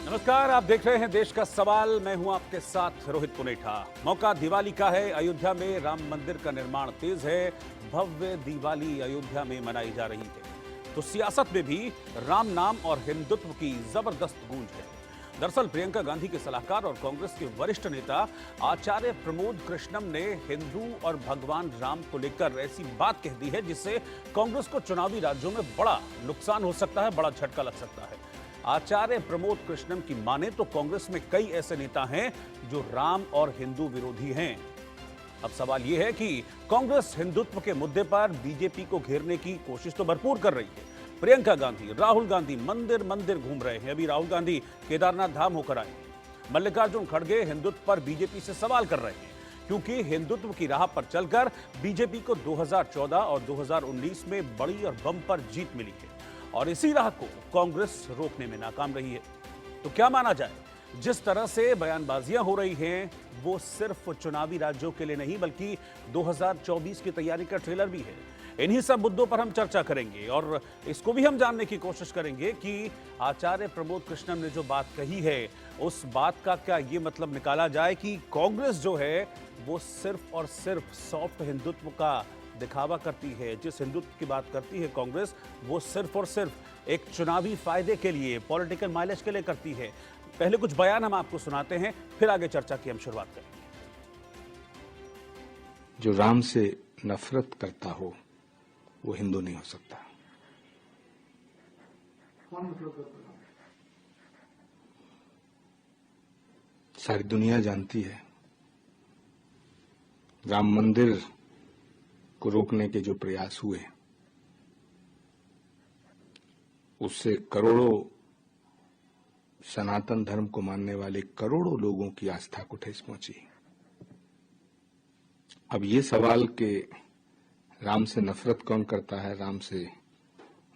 नमस्कार, आप देख रहे हैं देश का सवाल। मैं हूं आपके साथ रोहित पुनेठा। मौका दिवाली का है। अयोध्या में राम मंदिर का निर्माण तेज है। भव्य दिवाली अयोध्या में मनाई जा रही है, तो सियासत में भी राम नाम और हिंदुत्व की जबरदस्त गूंज है। दरअसल प्रियंका गांधी के सलाहकार और कांग्रेस के वरिष्ठ नेता आचार्य प्रमोद कृष्णम ने हिंदू और भगवान राम को लेकर ऐसी बात कह दी है जिससे कांग्रेस को चुनावी राज्यों में बड़ा नुकसान हो सकता है, बड़ा झटका लग सकता है। आचार्य प्रमोद कृष्णम की माने तो कांग्रेस में कई ऐसे नेता हैं जो राम और हिंदू विरोधी हैं। अब सवाल यह है कि कांग्रेस हिंदुत्व के मुद्दे पर बीजेपी को घेरने की कोशिश तो भरपूर कर रही है। प्रियंका गांधी, राहुल गांधी मंदिर मंदिर घूम रहे हैं। अभी राहुल गांधी केदारनाथ धाम होकर आए। मल्लिकार्जुन खड़गे हिंदुत्व पर बीजेपी से सवाल कर रहे हैं, क्योंकि हिंदुत्व की राह पर चलकर बीजेपी को 2014 और 2019 में बड़ी और बम्पर जीत मिली है और इसी राह को कांग्रेस रोकने में नाकाम रही है। तो क्या माना जाए, जिस तरह से बयानबाजियां हो रही हैं वो सिर्फ चुनावी राज्यों के लिए नहीं बल्कि 2024 की तैयारी का ट्रेलर भी है। इन्हीं सब मुद्दों पर हम चर्चा करेंगे और इसको भी हम जानने की कोशिश करेंगे कि आचार्य प्रमोद कृष्णम ने जो बात कही है उस बात का क्या ये मतलब निकाला जाए कि कांग्रेस जो है वो सिर्फ और सिर्फ सॉफ्ट हिंदुत्व का दिखावा करती है। जिस हिंदुत्व की बात करती है कांग्रेस, वो सिर्फ और सिर्फ एक चुनावी फायदे के लिए, पॉलिटिकल माइलेज के लिए करती है। पहले कुछ बयान हम आपको सुनाते हैं, फिर आगे चर्चा की हम शुरुआत करेंगे। जो राम से नफरत करता हो वो हिंदू नहीं हो सकता। सारी दुनिया जानती है राम मंदिर को रोकने के जो प्रयास हुए उससे करोड़ों सनातन धर्म को मानने वाले करोड़ों लोगों की आस्था को ठेस पहुंची। अब ये सवाल कि राम से नफरत कौन करता है, राम से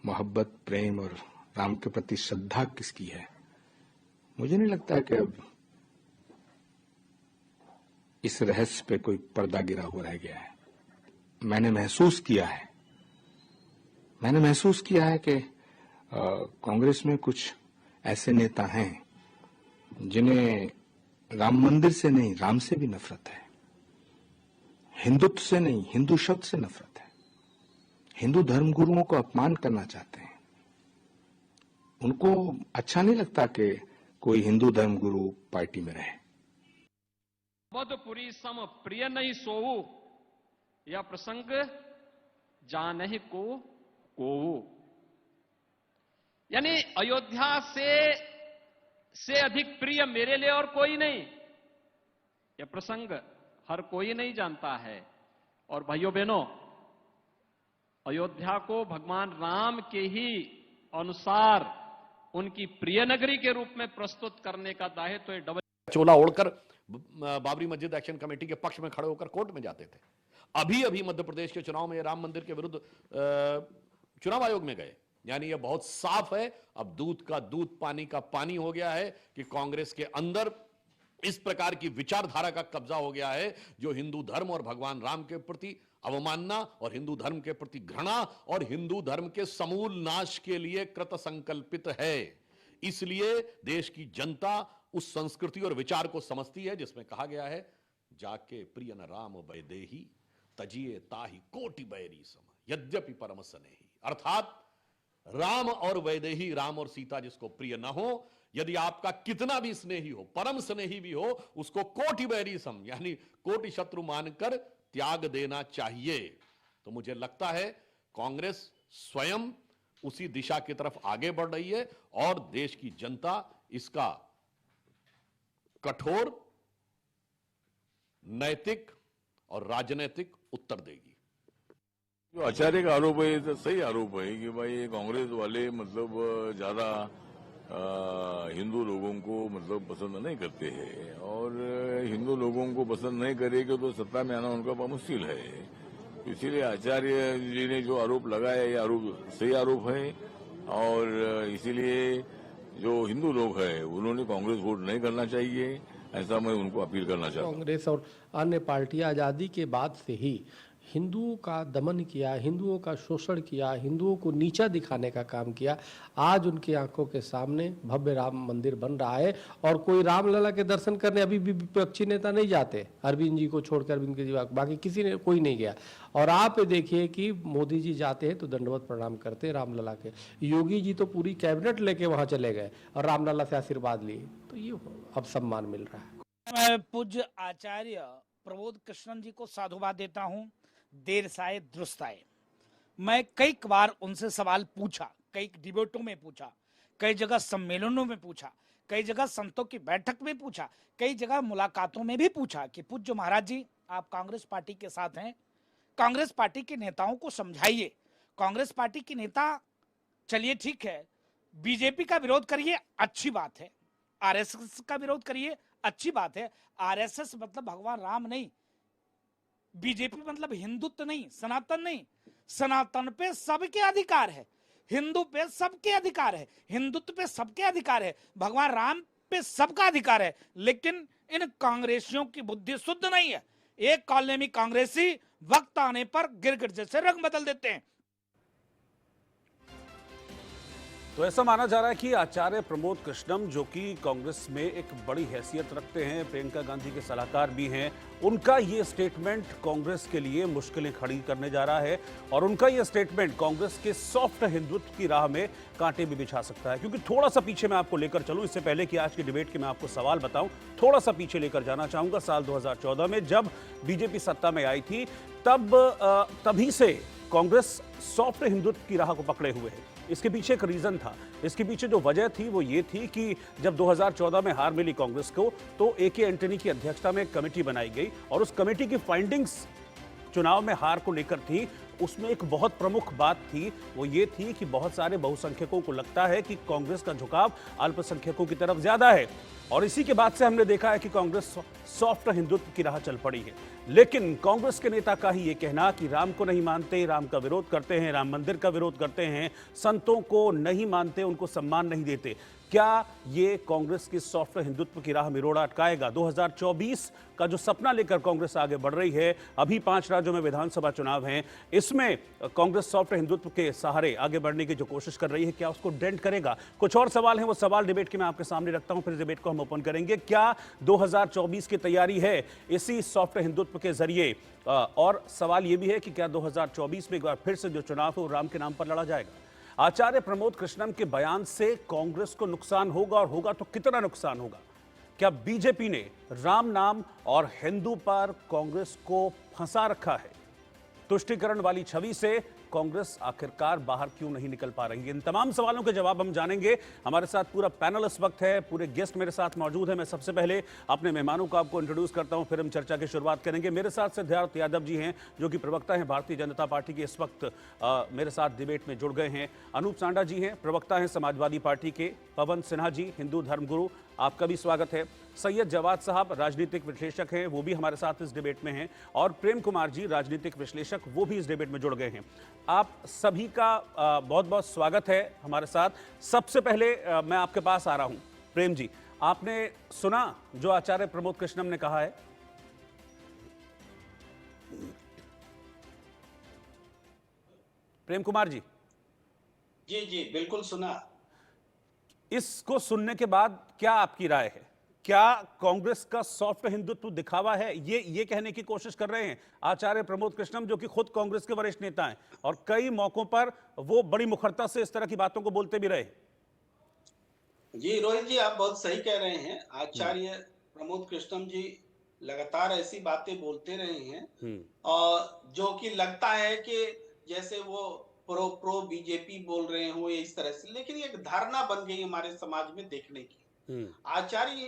मोहब्बत, प्रेम और राम के प्रति श्रद्धा किसकी है, मुझे नहीं लगता कि अब इस रहस्य पे कोई पर्दा गिरा हुआ रह गया है। मैंने महसूस किया है कि कांग्रेस में कुछ ऐसे नेता हैं जिन्हें राम मंदिर से नहीं, राम से भी नफरत है। हिंदुत्व से नहीं, हिंदू शब्द से नफरत है। हिंदू धर्मगुरुओं को अपमान करना चाहते हैं। उनको अच्छा नहीं लगता कि कोई हिंदू धर्मगुरु पार्टी में रहे। मधुपुरी सम प्रिय नहीं सोऊ, यह प्रसंग जानहि को यानी अयोध्या से अधिक प्रिय मेरे लिए और कोई नहीं। यह प्रसंग हर कोई नहीं जानता है। और भाइयों बहनों, अयोध्या को भगवान राम के ही अनुसार उनकी प्रिय नगरी के रूप में प्रस्तुत करने का दायित्व तो डबल चोला ओढ़कर बाबरी मस्जिद एक्शन कमेटी के पक्ष में खड़े होकर कोर्ट में जाते थे। अभी मध्य प्रदेश के चुनाव में राम मंदिर के विरुद्ध चुनाव आयोग में गए। यानी यह बहुत साफ है, अब दूध का दूध, पानी का पानी हो गया है कि कांग्रेस के अंदर इस प्रकार की विचारधारा का कब्जा हो गया है जो हिंदू धर्म और भगवान राम के प्रति अवमानना और हिंदू धर्म के प्रति घृणा और हिंदू धर्म के समूल नाश के लिए कृत संकल्पित है। इसलिए देश की जनता उस संस्कृति और विचार को समझती है जिसमें कहा गया है, जाके प्रिय न राम वैदेही तजिए ताही कोटि बैरी सम यद्यपि परम स्नेही। अर्थात राम और वैदेही, राम और सीता जिसको प्रिय न हो, यदि आपका कितना भी स्नेही हो, परम स्नेही भी हो, उसको कोटि बैरी सम यानी कोटि शत्रु मानकर त्याग देना चाहिए। तो मुझे लगता है कांग्रेस स्वयं उसी दिशा की तरफ आगे बढ़ रही है और देश की जनता इसका कठोर नैतिक और राजनीतिक उत्तर देगी। जो आचार्य का आरोप है तो सही आरोप है कि भाई कांग्रेस वाले मतलब ज्यादा हिंदू लोगों को मतलब पसंद नहीं करते हैं और हिंदू लोगों को पसंद नहीं करेंगे तो सत्ता में आना उनका बहुत मुश्किल है। इसीलिए आचार्य जी ने जो आरोप लगाया ये आरोप सही आरोप है और इसीलिए जो हिंदू लोग हैं उन्होंने कांग्रेस वोट नहीं करना चाहिए, ऐसा मैं उनको अपील करना चाहता हूं। कांग्रेस और अन्य पार्टियां आजादी के बाद से ही हिंदुओं का दमन किया, हिंदुओं का शोषण किया, हिंदुओं को नीचा दिखाने का काम किया, आज उनकी आंखों के सामने भव्य राम मंदिर बन रहा है। और कोई रामलला के दर्शन करने अभी भी विपक्षी नेता नहीं जाते, अरविंद जी को छोड़कर, अरविंद केजरीवाल, बाकी किसी ने कोई नहीं गया। और आप देखिए कि मोदी जी जाते हैं तो दंडवत प्रणाम करते हैं रामलला के, योगी जी तो पूरी कैबिनेट लेके वहां चले गए और रामलला से आशीर्वाद लिए, तो ये अब सम्मान मिल रहा है। मैं पूज्य आचार्य प्रबोध कृष्णन जी को साधुवाद देता हूं। देर साए दुरुस्त आए। मैं कई बार उनसे सवाल पूछा, कई डिबेटों में पूछा, कई जगह सम्मेलनों में पूछा, कई जगह संतों की बैठक में पूछा, कई जगह मुलाकातों में भी पूछा कि पूज्य महाराज जी, आप कांग्रेस पार्टी के साथ हैं, कांग्रेस पार्टी के नेताओं को समझाइए। कांग्रेस पार्टी के नेता, चलिए ठीक है, बीजेपी का विरोध करिए, अच्छी बात है, आरएसएस का विरोध करिए, अच्छी बात है। आरएसएस मतलब भगवान राम नहीं, बीजेपी मतलब हिंदुत्व नहीं, सनातन नहीं। सनातन पे सबके अधिकार है, हिंदू पे सबके अधिकार है, हिंदुत्व पे सबके अधिकार है, भगवान राम पे सबका अधिकार है। लेकिन इन कांग्रेसियों की बुद्धि शुद्ध नहीं है। एक कॉलोनी में कांग्रेसी वक्त आने पर गिरगिट जैसे रंग बदल देते हैं। तो ऐसा माना जा रहा है कि आचार्य प्रमोद कृष्णम, जो कि कांग्रेस में एक बड़ी हैसियत रखते हैं, प्रियंका गांधी के सलाहकार भी हैं, उनका ये स्टेटमेंट कांग्रेस के लिए मुश्किलें खड़ी करने जा रहा है। और उनका ये स्टेटमेंट कांग्रेस के सॉफ्ट हिंदुत्व की राह में कांटे भी बिछा सकता है। क्योंकि थोड़ा सा पीछे मैं आपको लेकर चलूं, इससे पहले कि आज की डिबेट के मैं आपको सवाल बताऊं, थोड़ा सा पीछे लेकर जाना चाहूंगा। साल 2014 में जब बीजेपी सत्ता में आई थी, तभी से कांग्रेस सॉफ्ट हिंदुत्व की राह को पकड़े हुए है। इसके पीछे एक रीजन था, इसके पीछे जो वजह थी वो ये थी कि जब 2014 में हार मिली कांग्रेस को, तो ए.के. एंटनी की अध्यक्षता में एक कमेटी बनाई गई और उस कमेटी की फाइंडिंग्स चुनाव में हार को लेकर थी। उसमें एक बहुत प्रमुख बात थी, वो ये थी कि बहुत सारे बहुसंख्यकों को लगता है कि कांग्रेस का झुकाव अल्पसंख्यकों की तरफ ज्यादा है। और इसी के बाद से हमने देखा है कि कांग्रेस सॉफ्ट हिंदुत्व की राह चल पड़ी है। लेकिन कांग्रेस के नेता का ही ये कहना कि राम को नहीं मानते, राम का विरोध करते हैं, राम मंदिर का विरोध करते हैं, संतों को नहीं मानते, उनको सम्मान नहीं देते, क्या ये कांग्रेस की सॉफ्ट हिंदुत्व की राह में रोड़ा अटकाएगा? 2024 का जो सपना लेकर कांग्रेस आगे बढ़ रही है, अभी 5 राज्यों में विधानसभा चुनाव हैं, इसमें कांग्रेस सॉफ्ट हिंदुत्व के सहारे आगे बढ़ने की जो कोशिश कर रही है, क्या उसको डेंट करेगा? कुछ और सवाल हैं, वो सवाल डिबेट के मैं आपके सामने रखता हूं, फिर डिबेट को हम ओपन करेंगे। क्या 2024 की तैयारी है इसी सॉफ्ट हिंदुत्व के जरिए? और सवाल यह भी है कि क्या 2024 में एक बार फिर से जो चुनाव है वो राम के नाम पर लड़ा जाएगा? आचार्य प्रमोद कृष्णम के बयान से कांग्रेस को नुकसान होगा, और होगा तो कितना नुकसान होगा? क्या बीजेपी ने राम नाम और हिंदू पर कांग्रेस को फंसा रखा है? तुष्टीकरण वाली छवि से कांग्रेस आखिरकार बाहर क्यों नहीं निकल पा रही है? इन तमाम सवालों के जवाब हम जानेंगे। हमारे साथ पूरा पैनल इस वक्त है, पूरे गेस्ट मेरे साथ मौजूद है। मैं सबसे पहले अपने मेहमानों को आपको इंट्रोड्यूस करता हूं, फिर हम चर्चा की शुरुआत करेंगे। मेरे साथ सिद्धार्थ यादव जी हैं, जो कि प्रवक्ता हैं भारतीय जनता पार्टी के, इस वक्त मेरे साथ डिबेट में जुड़ गए हैं। अनूप सांडा जी हैं, प्रवक्ता हैं समाजवादी पार्टी के। पवन सिन्हा जी, हिंदू धर्मगुरु, आपका भी स्वागत है। सैयद जवाद साहब राजनीतिक विश्लेषक हैं, वो भी हमारे साथ इस डिबेट में हैं। और प्रेम कुमार जी, राजनीतिक विश्लेषक, वो भी इस डिबेट में जुड़ गए हैं। आप सभी का बहुत बहुत स्वागत है हमारे साथ। सबसे पहले मैं आपके पास आ रहा हूं। प्रेम जी, आपने सुना जो आचार्य प्रमोद कृष्णम ने कहा है? प्रेम कुमार जी। जी बिल्कुल सुना। इसको सुनने के बाद क्या आपकी राय है? क्या कांग्रेस का सॉफ्ट हिंदुत्व दिखावा है, ये कहने की कोशिश कर रहे हैं आचार्य प्रमोद कृष्णम, जो कि खुद कांग्रेस के वरिष्ठ नेता हैं और कई मौकों पर वो बड़ी मुखरता से इस तरह की बातों को बोलते भी रहे? जी रोहित जी, आप बहुत सही कह रहे हैं। आचार्य प्रमोद कृष्णम जी लगातार ऐसी बातें बोलते रहे हैं और जो कि लगता है कि जैसे वो प्रो बीजेपी बोल रहे हो इस तरह से, लेकिन ये एक धारणा बन गई हमारे समाज में देखने की। आचार्य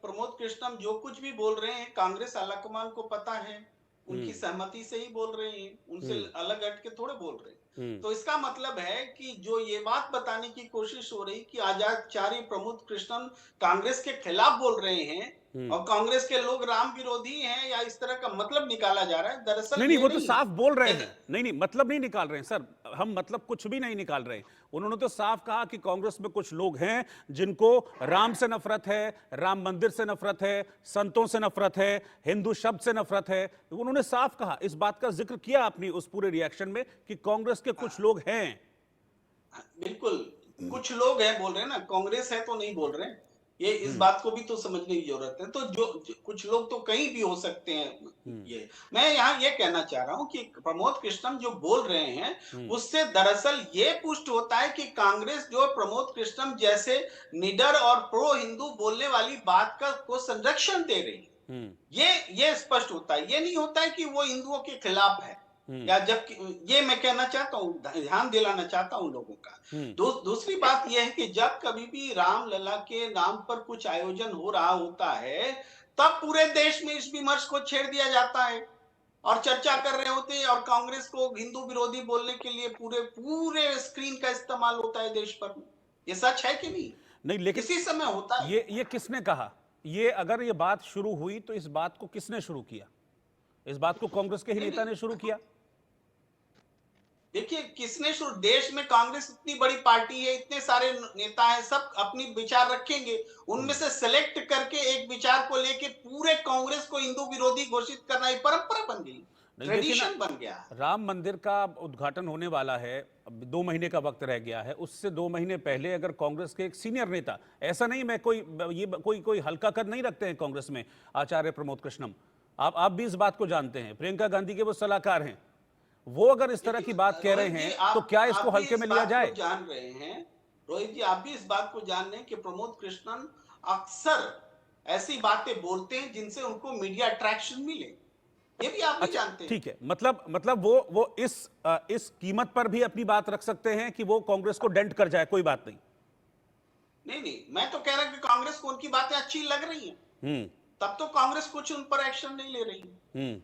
प्रमोद कृष्णम जो कुछ भी बोल रहे हैं, कांग्रेस आलाकमान को पता है, उनकी सहमति से ही बोल रहे हैं, उनसे अलग हट के थोड़े बोल रहे हैं। तो इसका मतलब है कि जो ये बात बताने की कोशिश हो रही कि आचार्य प्रमोद कृष्णम कांग्रेस के खिलाफ बोल रहे हैं और कांग्रेस के लोग राम विरोधी हैं, या इस तरह का मतलब निकाला जा रहा है। दरअसल नहीं, वो तो साफ बोल रहे हैं। नहीं, मतलब नहीं निकाल रहे हैं सर। हम मतलब कुछ भी नहीं निकाल रहे। उन्होंने तो साफ कहा कि कांग्रेस में कुछ लोग हैं जिनको राम से नफरत है, राम मंदिर से नफरत है, संतों से नफरत है, हिंदू शब्द से नफरत है। उन्होंने साफ कहा, इस बात का जिक्र किया अपनी उस पूरे रिएक्शन में कि कांग्रेस के कुछ लोग हैं। बिल्कुल, कुछ लोग हैं बोल रहे हैं ना, कांग्रेस है तो नहीं बोल रहे हैं। ये इस बात को भी तो समझने की जरूरत है। तो कुछ लोग तो कहीं भी हो सकते हैं। ये मैं यहाँ ये कहना चाह रहा हूँ कि प्रमोद कृष्णम जो बोल रहे हैं उससे दरअसल ये पुष्ट होता है कि कांग्रेस जो प्रमोद कृष्णम जैसे निडर और प्रो हिंदू बोलने वाली बात का को संरक्षण दे रही है। ये स्पष्ट होता है। ये नहीं होता है कि वो हिंदुओं के खिलाफ है, या जबकि ये मैं कहना चाहता हूँ, ध्यान दिलाना चाहता हूँ लोगों का। दूसरी बात यह है कि जब कभी भी रामलला के नाम पर कुछ आयोजन हो रहा होता है, तब पूरे देश में इस विमर्श को छेड़ दिया जाता है और चर्चा कर रहे होते हैं, और कांग्रेस को हिंदू विरोधी बोलने के लिए पूरे स्क्रीन का इस्तेमाल होता है देश भर में। ये सच है कि नहीं? नहीं, लेकिन इसी समय होता है। ये किसने कहा? ये अगर ये बात शुरू हुई तो इस बात को किसने शुरू किया? इस बात को कांग्रेस के ही नेता ने शुरू किया। देखिए, किसने शुरू, देश में कांग्रेस इतनी बड़ी पार्टी है, इतने सारे नेता हैं, सब अपनी विचार रखेंगे, उनमें से सेलेक्ट करके एक विचार को लेके पूरे कांग्रेस को हिंदू विरोधी घोषित करना एक परंपरा बन गई, ट्रेडिशन बन गया। राम मंदिर का उद्घाटन होने वाला है, अब 2 महीने का वक्त रह गया है। उससे 2 महीने पहले अगर कांग्रेस के एक सीनियर नेता, ऐसा नहीं मैं कोई हल्का कद नहीं रखते हैं कांग्रेस में आचार्य प्रमोद कृष्णम, आप भी इस बात को जानते हैं, प्रियंका गांधी के वो सलाहकार हैं, वो अगर इस तरह की बात कह रहे हैं तो क्या इसको हल्के में लिया जाए? जान रहे हैं रोहित जी, आप भी इस बात को जान रहे हैं कि प्रमोद कृष्णन अक्सर ऐसी बातें बोलते हैं जिनसे उनको मीडिया अट्रैक्शन मिले, ये भी आप भी जानते हैं। ठीक है, मतलब वो इस कीमत पर भी अपनी बात रख सकते हैं कि वो कांग्रेस को डेंट कर जाए, कोई बात नहीं। नहीं, मैं तो कह रहा हूं कि कांग्रेस को उनकी बातें अच्छी लग रही हैं, तब तो कांग्रेस कुछ उन पर एक्शन नहीं ले रही।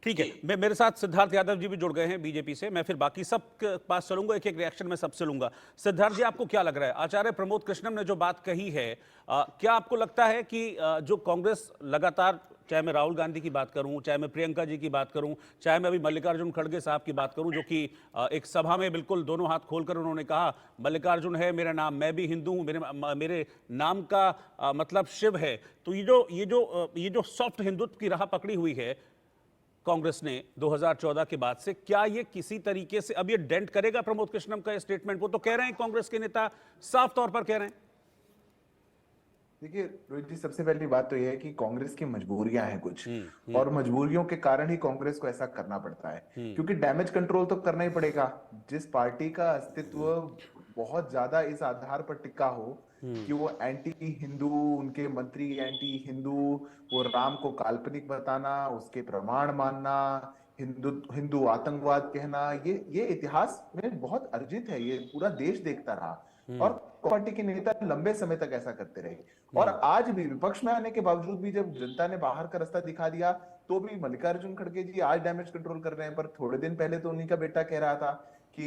ठीक है, मेरे साथ सिद्धार्थ यादव जी भी जुड़ गए हैं बीजेपी से। मैं फिर बाकी सब के पास चलूंगा, एक रिएक्शन में सबसे लूंगा। सिद्धार्थ जी, आपको क्या लग रहा है, आचार्य प्रमोद कृष्णम ने जो बात कही है, क्या आपको लगता है कि जो कांग्रेस लगातार, चाहे मैं राहुल गांधी की बात करूं, चाहे मैं प्रियंका जी की बात करूं, चाहे मैं अभी मल्लिकार्जुन खड़गे साहब की बात करूं, जो कि एक सभा में बिल्कुल दोनों हाथ खोलकर उन्होंने कहा, मल्लिकार्जुन है मेरा नाम, मैं भी हिंदू हूं, मेरे नाम का मतलब शिव है। तो ये जो सॉफ्ट हिंदुत्व की राह पकड़ी हुई है कांग्रेस ने 2014 के बाद से, क्या ये किसी तरीके से अब ये डेंट करेगा प्रमोद कृष्णम का स्टेटमेंट? वो तो कह रहे हैं, कांग्रेस के नेता साफ तौर पर कह रहे हैं। देखिए रोहित जी, सबसे पहली बात तो यह है कि कांग्रेस की मजबूरियां हैं कुछ, और मजबूरियों के कारण ही कांग्रेस को ऐसा करना पड़ता है, क्योंकि डैमेज कंट्रोल तो करना ही पड़ेगा। जिस पार्टी का अस्तित्व बहुत ज्यादा इस आधार पर टिका हो कि वो एंटी हिंदू, उनके मंत्री एंटी हिंदू, वो राम को काल्पनिक बताना, उसके प्रमाण मानना, हिंदू आतंकवाद कहना, ये इतिहास में बहुत अर्जित है, ये पूरा देश देखता रहा, और पार्टी के नेता लंबे समय तक ऐसा करते रहे। और आज भी विपक्ष में आने के बावजूद भी जब जनता ने बाहर का रास्ता दिखा दिया, तो भी मल्लिकार्जुन खड़गे जी आज डैमेज कंट्रोल कर रहे हैं, पर थोड़े दिन पहले तो उन्हीं का बेटा कह रहा था कि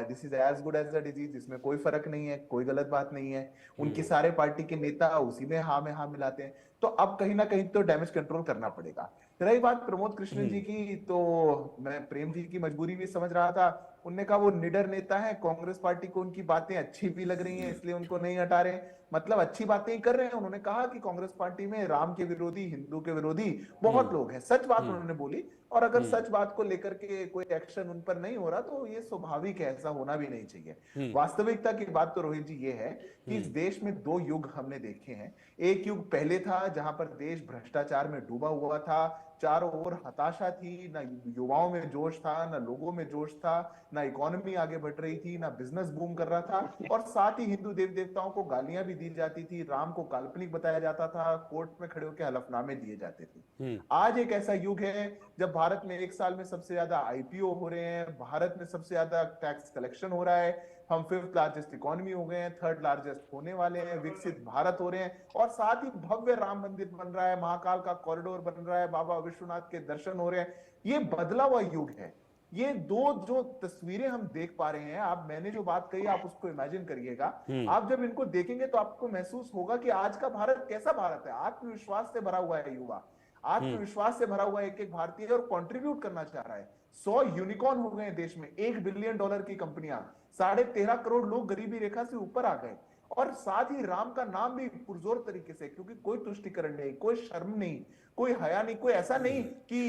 this is as good as the disease, इसमें कोई फर्क नहीं है, कोई गलत बात नहीं है। उनकी सारे पार्टी के नेता उसी में हाँ मिलाते हैं। तो अब कहीं ना कहीं तो डैमेज कंट्रोल करना पड़ेगा। रही बात प्रमोद कृष्णन जी की, तो मैं प्रेम जी की मजबूरी भी समझ रहा था। उनने कहा वो निडर नेता है, कांग्रेस पार्टी को उनकी बातें अच्छी भी लग रही हैं, इसलिए उनको नहीं हटा रहे, मतलब अच्छी बातें ही कर रहे हैं। उन्होंने कहा कि कांग्रेस पार्टी में राम के विरोधी, हिंदू के विरोधी बहुत लोग हैं, सच बात उन्होंने बोली। और अगर सच बात को लेकर के कोई एक्शन उन पर नहीं हो रहा तो ये स्वाभाविक है, ऐसा होना भी नहीं चाहिए। वास्तविकता की बात तो रोहित जी ये है कि इस देश में 2 युग हमने देखे हैं। एक युग पहले था जहां पर देश भ्रष्टाचार में डूबा हुआ था, चारों ओर हताशा थी, ना युवाओं में जोश था, ना लोगों में जोश था, ना इकोनॉमी आगे बढ़ रही थी, ना बिजनेस बूम कर रहा था, और साथ ही हिंदू देव देवताओं को गालियां भी दी जाती थी, राम को काल्पनिक बताया जाता था, कोर्ट में खड़े होकर हलफनामे दिए जाते थे। आज एक ऐसा युग है जब भारत में एक साल में सबसे ज्यादा आईपीओ हो रहे हैं, भारत में सबसे ज्यादा टैक्स कलेक्शन हो रहा है, हम 5th लार्जेस्ट इकोनॉमी हो गए हैं, 3rd लार्जेस्ट होने वाले हैं, विकसित भारत हो रहे हैं, और साथ ही भव्य राम मंदिर बन रहा है, महाकाल का कॉरिडोर बन रहा है, बाबा विश्वनाथ के दर्शन हो रहे हैं। ये बदला हुआ युग है। ये 2 जो तस्वीरें हम देख पा रहे हैं, आप, मैंने जो बात कही आप उसको इमेजिन करिएगा। आप जब इनको देखेंगे तो आपको महसूस होगा कि आज का भारत कैसा भारत है, आत्मविश्वास से भरा हुआ है युवा। आत्मविश्वास से भरा हुआ एक एक भारतीय और कंट्रीब्यूट करना चाह रहा है। 100 यूनिकॉर्न हो गए देश में, $1 बिलियन की कंपनियां, 13.5 करोड़ लोग गरीबी रेखा से ऊपर आ गए, और साथ ही राम का नाम भी पुरजोर तरीके से, क्योंकि कोई तुष्टिकरण नहीं, कोई शर्म नहीं, कोई हया नहीं, कोई ऐसा नहीं कि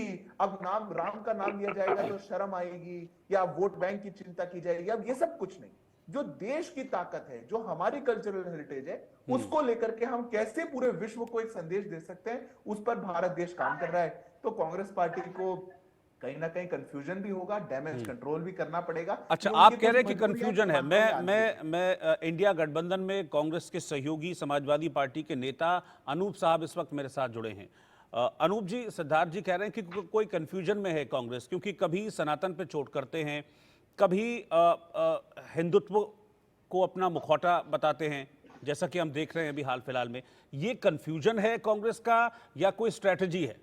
अब नाम राम का नाम लिया जाएगा तो शर्म आएगी या वोट बैंक की चिंता की जाएगी, अब ये सब कुछ नहीं। जो देश की ताकत है, जो हमारी कल्चरल हेरिटेज है, उसको लेकर के हम कैसे पूरे विश्व को एक संदेश दे सकते हैं, उस पर भारत देश काम कर रहा है। तो कांग्रेस पार्टी को कहीं ना कहीं कंफ्यूजन भी होगा, डैमेज कंट्रोल भी करना पड़ेगा। अच्छा, आप कह रहे हैं कि कंफ्यूजन है। मैं इंडिया गठबंधन में कांग्रेस के सहयोगी समाजवादी पार्टी के नेता अनूप साहब इस वक्त मेरे साथ जुड़े हैं। अनूप जी, सिद्धार्थ जी कह रहे हैं कि कोई कंफ्यूजन में है कांग्रेस, क्योंकि कभी सनातन पे चोट करते हैं, कभी हिंदुत्व को अपना मुखौटा बताते हैं, जैसा कि हम देख रहे हैं अभी हाल फिलहाल में। ये कंफ्यूजन है कांग्रेस का या कोई स्ट्रेटजी है?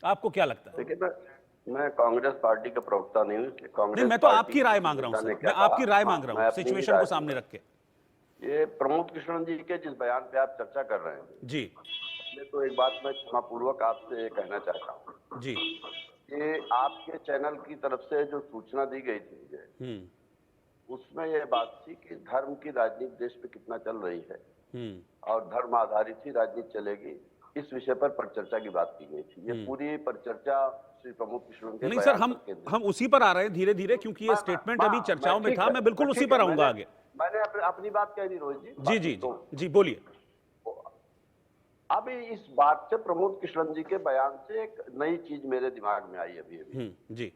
आपको क्या लगता है? देखिए, मैं कांग्रेस पार्टी का प्रवक्ता नहीं हूँ। कांग्रेस नहीं, मैं तो आपकी राय मांग रहा हूँ सर, मैं आपकी राय मांग रहा हूँ, सिचुएशन को सामने रख के। ये प्रमोद कृष्णन जी के जिस बयान पे आप चर्चा कर रहे हैं जी, तो एक बात मैं क्षमापूर्वक आपसे कहना चाहता हूँ जी, कि आपके चैनल की तरफ से जो सूचना दी गई थी मुझे, उसमें यह बात थी कि धर्म की राजनीति देश पे कितना चल रही है और धर्म आधारित ही राजनीति चलेगी, इस विषय पर परिचर्चा की बात की गई थी। ये पूरी परिचर्चा श्री प्रमोद कृष्णन के नहीं सर, हम उसी पर आ रहे हैं धीरे धीरे, क्योंकि ये स्टेटमेंट अभी चर्चाओं में था। मैं बिल्कुल उसी पर आऊंगा आगे। मैंने अपनी बात कह दी रोहित जी। जी जी जी जी, बोलिए। अब इस बात से प्रमोद कृष्णन जी के बयान से एक नई चीज मेरे दिमाग में आई अभी जी।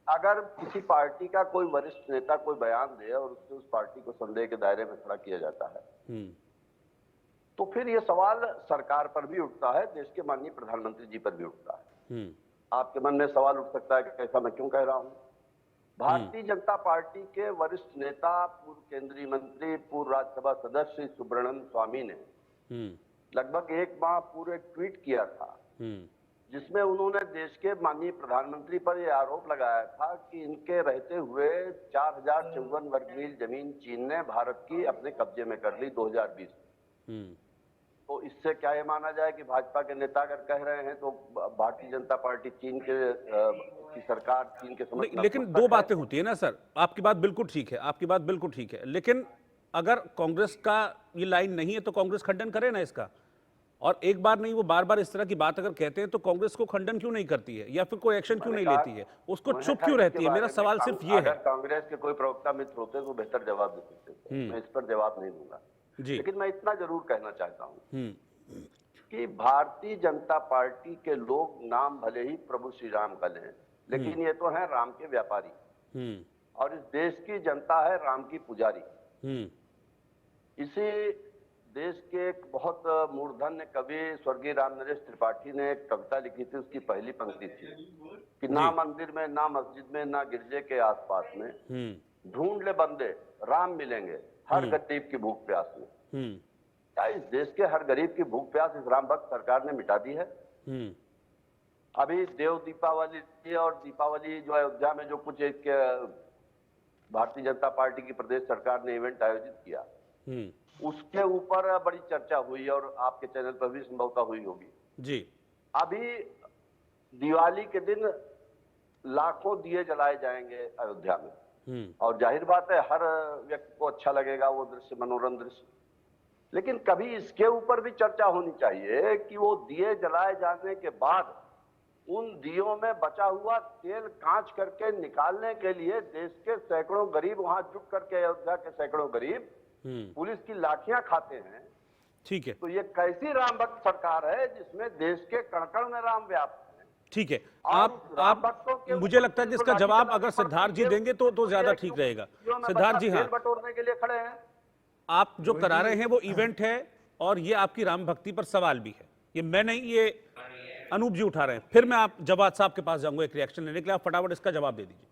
अगर किसी पार्टी का कोई वरिष्ठ नेता कोई बयान दे और उससे उस पार्टी को संदेह के दायरे में खड़ा किया जाता है, तो फिर यह सवाल सरकार पर भी उठता है, देश के माननीय प्रधानमंत्री जी पर भी उठता है। आपके मन में सवाल उठ सकता है कि ऐसा मैं क्यों कह रहा हूं। भारतीय जनता पार्टी के वरिष्ठ नेता, पूर्व केंद्रीय मंत्री, पूर्व राज्यसभा सदस्य श्री सुब्रमण्यम स्वामी ने लगभग 1 माह पूर्व एक ट्वीट किया था, जिसमें उन्होंने देश के माननीय प्रधानमंत्री पर यह आरोप लगाया था कि इनके रहते हुए 4054 वर्ग मील जमीन चीन ने भारत की अपने कब्जे में कर ली 2020। तो इससे क्या ये माना जाए कि भाजपा के नेता अगर कह रहे हैं तो भारतीय जनता पार्टी चीन के की सरकार चीन के समझ। लेकिन दो बातें होती है ना सर, आपकी बात बिल्कुल ठीक है, आपकी बात बिल्कुल ठीक है, लेकिन अगर कांग्रेस का ये लाइन नहीं है तो कांग्रेस खंडन करे ना इसका। और एक बार नहीं, वो बार बार इस तरह की बात अगर कहते हैं तो कांग्रेस को खंडन क्यों नहीं करती है या फिर कोई एक्शन क्यों नहीं लेती है, उसको चुप क्यों रहती है? मेरा सवाल सिर्फ ये है। कांग्रेस के कोई प्रवक्ता मित्र होते तो बेहतर जवाब दे सकते, मैं इस पर जवाब नहीं दूंगा जी। लेकिन मैं इतना जरूर कहना चाहता हूँ कि भारतीय जनता पार्टी के लोग नाम भले ही प्रभु श्री राम का लें, लेकिन ये तो है राम के व्यापारी, और इस देश की जनता है राम की पुजारी। इसी देश के एक बहुत मूर्धन्य कवि स्वर्गीय राम नरेश त्रिपाठी ने एक कविता लिखी थी, उसकी पहली पंक्ति थी कि ना मंदिर में, ना मस्जिद में, ना गिरजे के आसपास में, ढूंढ ले बंदे राम मिलेंगे हर गरीब की भूख प्यास में। क्या इस देश के हर गरीब की भूख प्यास इस राम भक्त सरकार ने मिटा दी है? अभी देव दीपावली और दीपावली जो अयोध्या में जो कुछ एक भारतीय जनता पार्टी की प्रदेश सरकार ने इवेंट आयोजित किया, उसके ऊपर बड़ी चर्चा हुई और आपके चैनल पर भी संभवतः हुई होगी जी। अभी दिवाली के दिन लाखों दिए जलाए जाएंगे अयोध्या में, और जाहिर बात है हर व्यक्ति को अच्छा लगेगा वो दृश्य, मनोरम दृश्य। लेकिन कभी इसके ऊपर भी चर्चा होनी चाहिए कि वो दिए जलाए जाने के बाद उन दियों में बचा हुआ तेल कांच करके निकालने के लिए देश के सैकड़ों गरीब वहां जुट करके, अयोध्या के सैकड़ों गरीब पुलिस की लाठियां खाते हैं। ठीक है, तो ये कैसी राम भक्त सरकार है जिसमें देश के कण-कण में राम व्याप्त है? ठीक है, आप मुझे लगता है कि इसका जवाब अगर सिद्धार्थ जी देंगे तो ज्यादा ठीक रहेगा। सिद्धार्थ जी, हाँ, बटोरने के लिए खड़े हैं। आप जो करा रहे हैं वो इवेंट है और ये आपकी राम भक्ति पर सवाल भी है, ये मैं नहीं, ये अनूप जी उठा रहे हैं। फिर मैं आप जवाब साहब के पास जाऊंगा एक रिएक्शन लेने के लिए, आप फटाफट इसका जवाब दे दीजिए।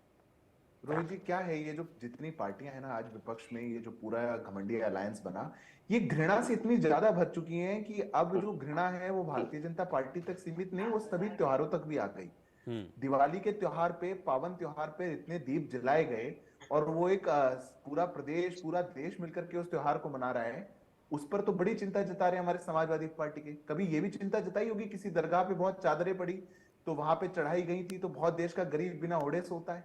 रोहित जी, क्या है ये जो जितनी पार्टियां हैं ना आज विपक्ष में, ये जो पूरा घमंडी अलायंस बना, ये घृणा से इतनी ज्यादा भर चुकी है कि अब जो घृणा है वो भारतीय जनता पार्टी तक सीमित नहीं, वो सभी त्योहारों तक भी आ गई। दिवाली के त्योहार पे, पावन त्योहार पे इतने दीप जलाए गए और वो एक पूरा प्रदेश, पूरा देश मिलकर के उस त्योहार को मना रहा है, उस पर तो बड़ी चिंता जता रहे हैं हमारे समाजवादी पार्टी के। कभी ये भी चिंता जताई होगी किसी दरगाह पे बहुत चादरें पड़ी तो वहां पे चढ़ाई गई थी तो बहुत देश का गरीब बिना ओढ़े सोता है?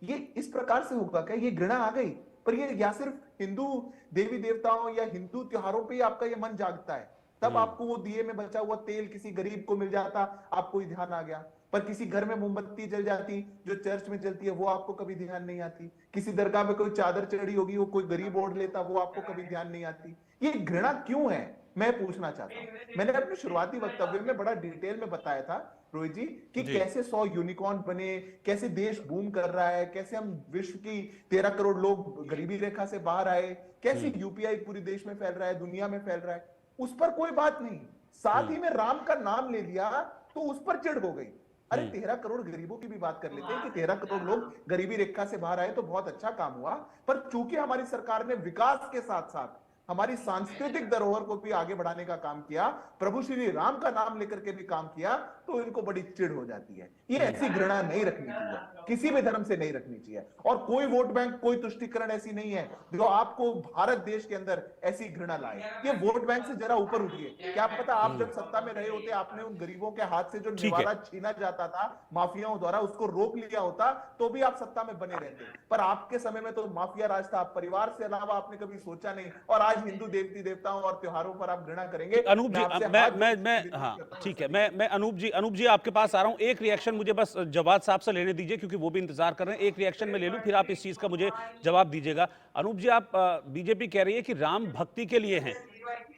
ये इस प्रकार से होगा क्या? ये घृणा आ गई। पर ये या सिर्फ हिंदू देवी देवताओं या हिंदू त्योहारों पे ही आपका ये मन जागता है? तब आपको वो दिए में बचा हुआ तेल किसी गरीब को मिल जाता, आपको ही ध्यान आ गया। पर किसी घर में मोमबत्ती जल जाती जो चर्च में जलती है, वो आपको कभी ध्यान नहीं आती। किसी दरगाह में कोई चादर चढ़ी होगी, वो कोई गरीब ओढ़ लेता, वो आपको कभी ध्यान नहीं आती। ये घृणा क्यों है, मैं पूछना चाहता हूं। मैंने अपने शुरुआती वक्तव्य में बड़ा डिटेल में बताया था रोहित जी कि कैसे 100 यूनिकॉर्न बने, कैसे देश बूम कर रहा है, कैसे हम विश्व की 13 करोड़ लोग गरीबी रेखा से बाहर आए, कैसे यूपीआई पूरे देश में फैल रहा है, दुनिया में फैल रहा है। उस पर कोई बात नहीं। साथ ही में राम का नाम ले लिया तो उस पर चिढ़ हो गई। अरे 13 करोड़ गरीबों की भी बात कर लेते हैं कि 13 करोड़ लोग गरीबी रेखा से बाहर आए तो बहुत अच्छा काम हुआ। पर चूंकि हमारी सरकार ने विकास के साथ साथ हमारी सांस्कृतिक धरोहर को भी आगे बढ़ाने का काम किया, प्रभु श्री राम का नाम लेकर के भी काम किया, तो इनको बड़ी चिढ़ हो जाती है। ये ऐसी घृणा नहीं रखनी चाहिए, किसी भी धर्म से नहीं रखनी चाहिए। और कोई वोट बैंक, कोई तुष्टिकरण ऐसी नहीं है जो आपको भारत देश के अंदर ऐसी घृणा लाए। ये वोट बैंक से जरा ऊपर उठिए। क्या पता आप जब सत्ता में रहे होते, आपने उन गरीबों के हाथ से जो निवाला छीना जाता था माफियाओं द्वारा, उसको रोक लिया होता तो भी आप सत्ता में बने रहते। पर आपके समय में तो माफिया राज था, परिवार से अलावा आपने कभी सोचा नहीं। और आज हिंदू देवती देवताओं और त्योहारों पर आप घृणा करेंगे। अनूप जी, मैं हाँ ठीक है, मैं अनूप जी आपके पास आ रहा हूं। एक रिएक्शन मुझे बस जवाब साहब से लेने दीजिए क्योंकि वो भी इंतजार कर रहे हैं। एक रिएक्शन में ले लूं, फिर आप इस चीज का मुझे जवाब दीजिएगा। अनूप जी, आप बीजेपी कह रही है कि राम भक्ति के लिए हैं,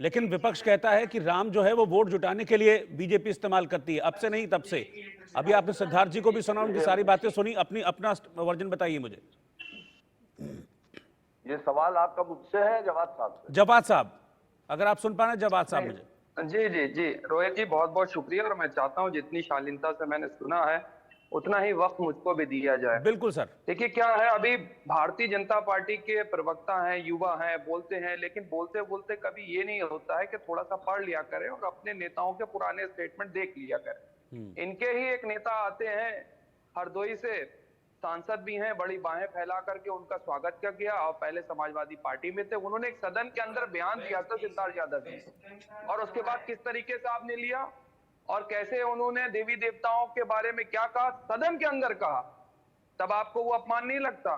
लेकिन विपक्ष कहता है कि राम जो है वो वोट जुटाने के लिए बीजेपी इस्तेमाल करती है, अब से नहीं तब से। अभी आपने सिद्धार्थ जी को भी सुना, उनकी सारी बातें सुनी, अपना वर्जन बताइए मुझे। ये सवाल आपका मुझसे है जवाद साहब से? जवाद साहब, अगर आप सुन पा रहे हैं जवाद साहब मुझे। जी रोहित जी, बहुत बहुत शुक्रिया। और मैं चाहता हूं जितनी शालीनता से मैंने सुना है उतना ही वक्त मुझको भी दिया जाए। बिल्कुल सर। देखिए क्या है, अभी भारतीय जनता पार्टी के प्रवक्ता हैं, युवा हैं, बोलते हैं, लेकिन बोलते बोलते कभी ये नहीं होता है कि थोड़ा सा पढ़ लिया करें और अपने नेताओं के पुराने स्टेटमेंट देख लिया करें। इनके ही एक नेता आते हैं हरदोई से, सांसद भी हैं, बड़ी बाहें फैला करके उनका स्वागत कर गया। और पहले समाजवादी पार्टी में थे, उन्होंने एक सदन के अंदर बयान दिया था सिद्धार्थ यादव जी, और उसके बाद किस तरीके से आपने लिया और कैसे उन्होंने देवी देवताओं के बारे में क्या कहा, सदन के अंदर कहा, तब आपको वो अपमान नहीं लगता?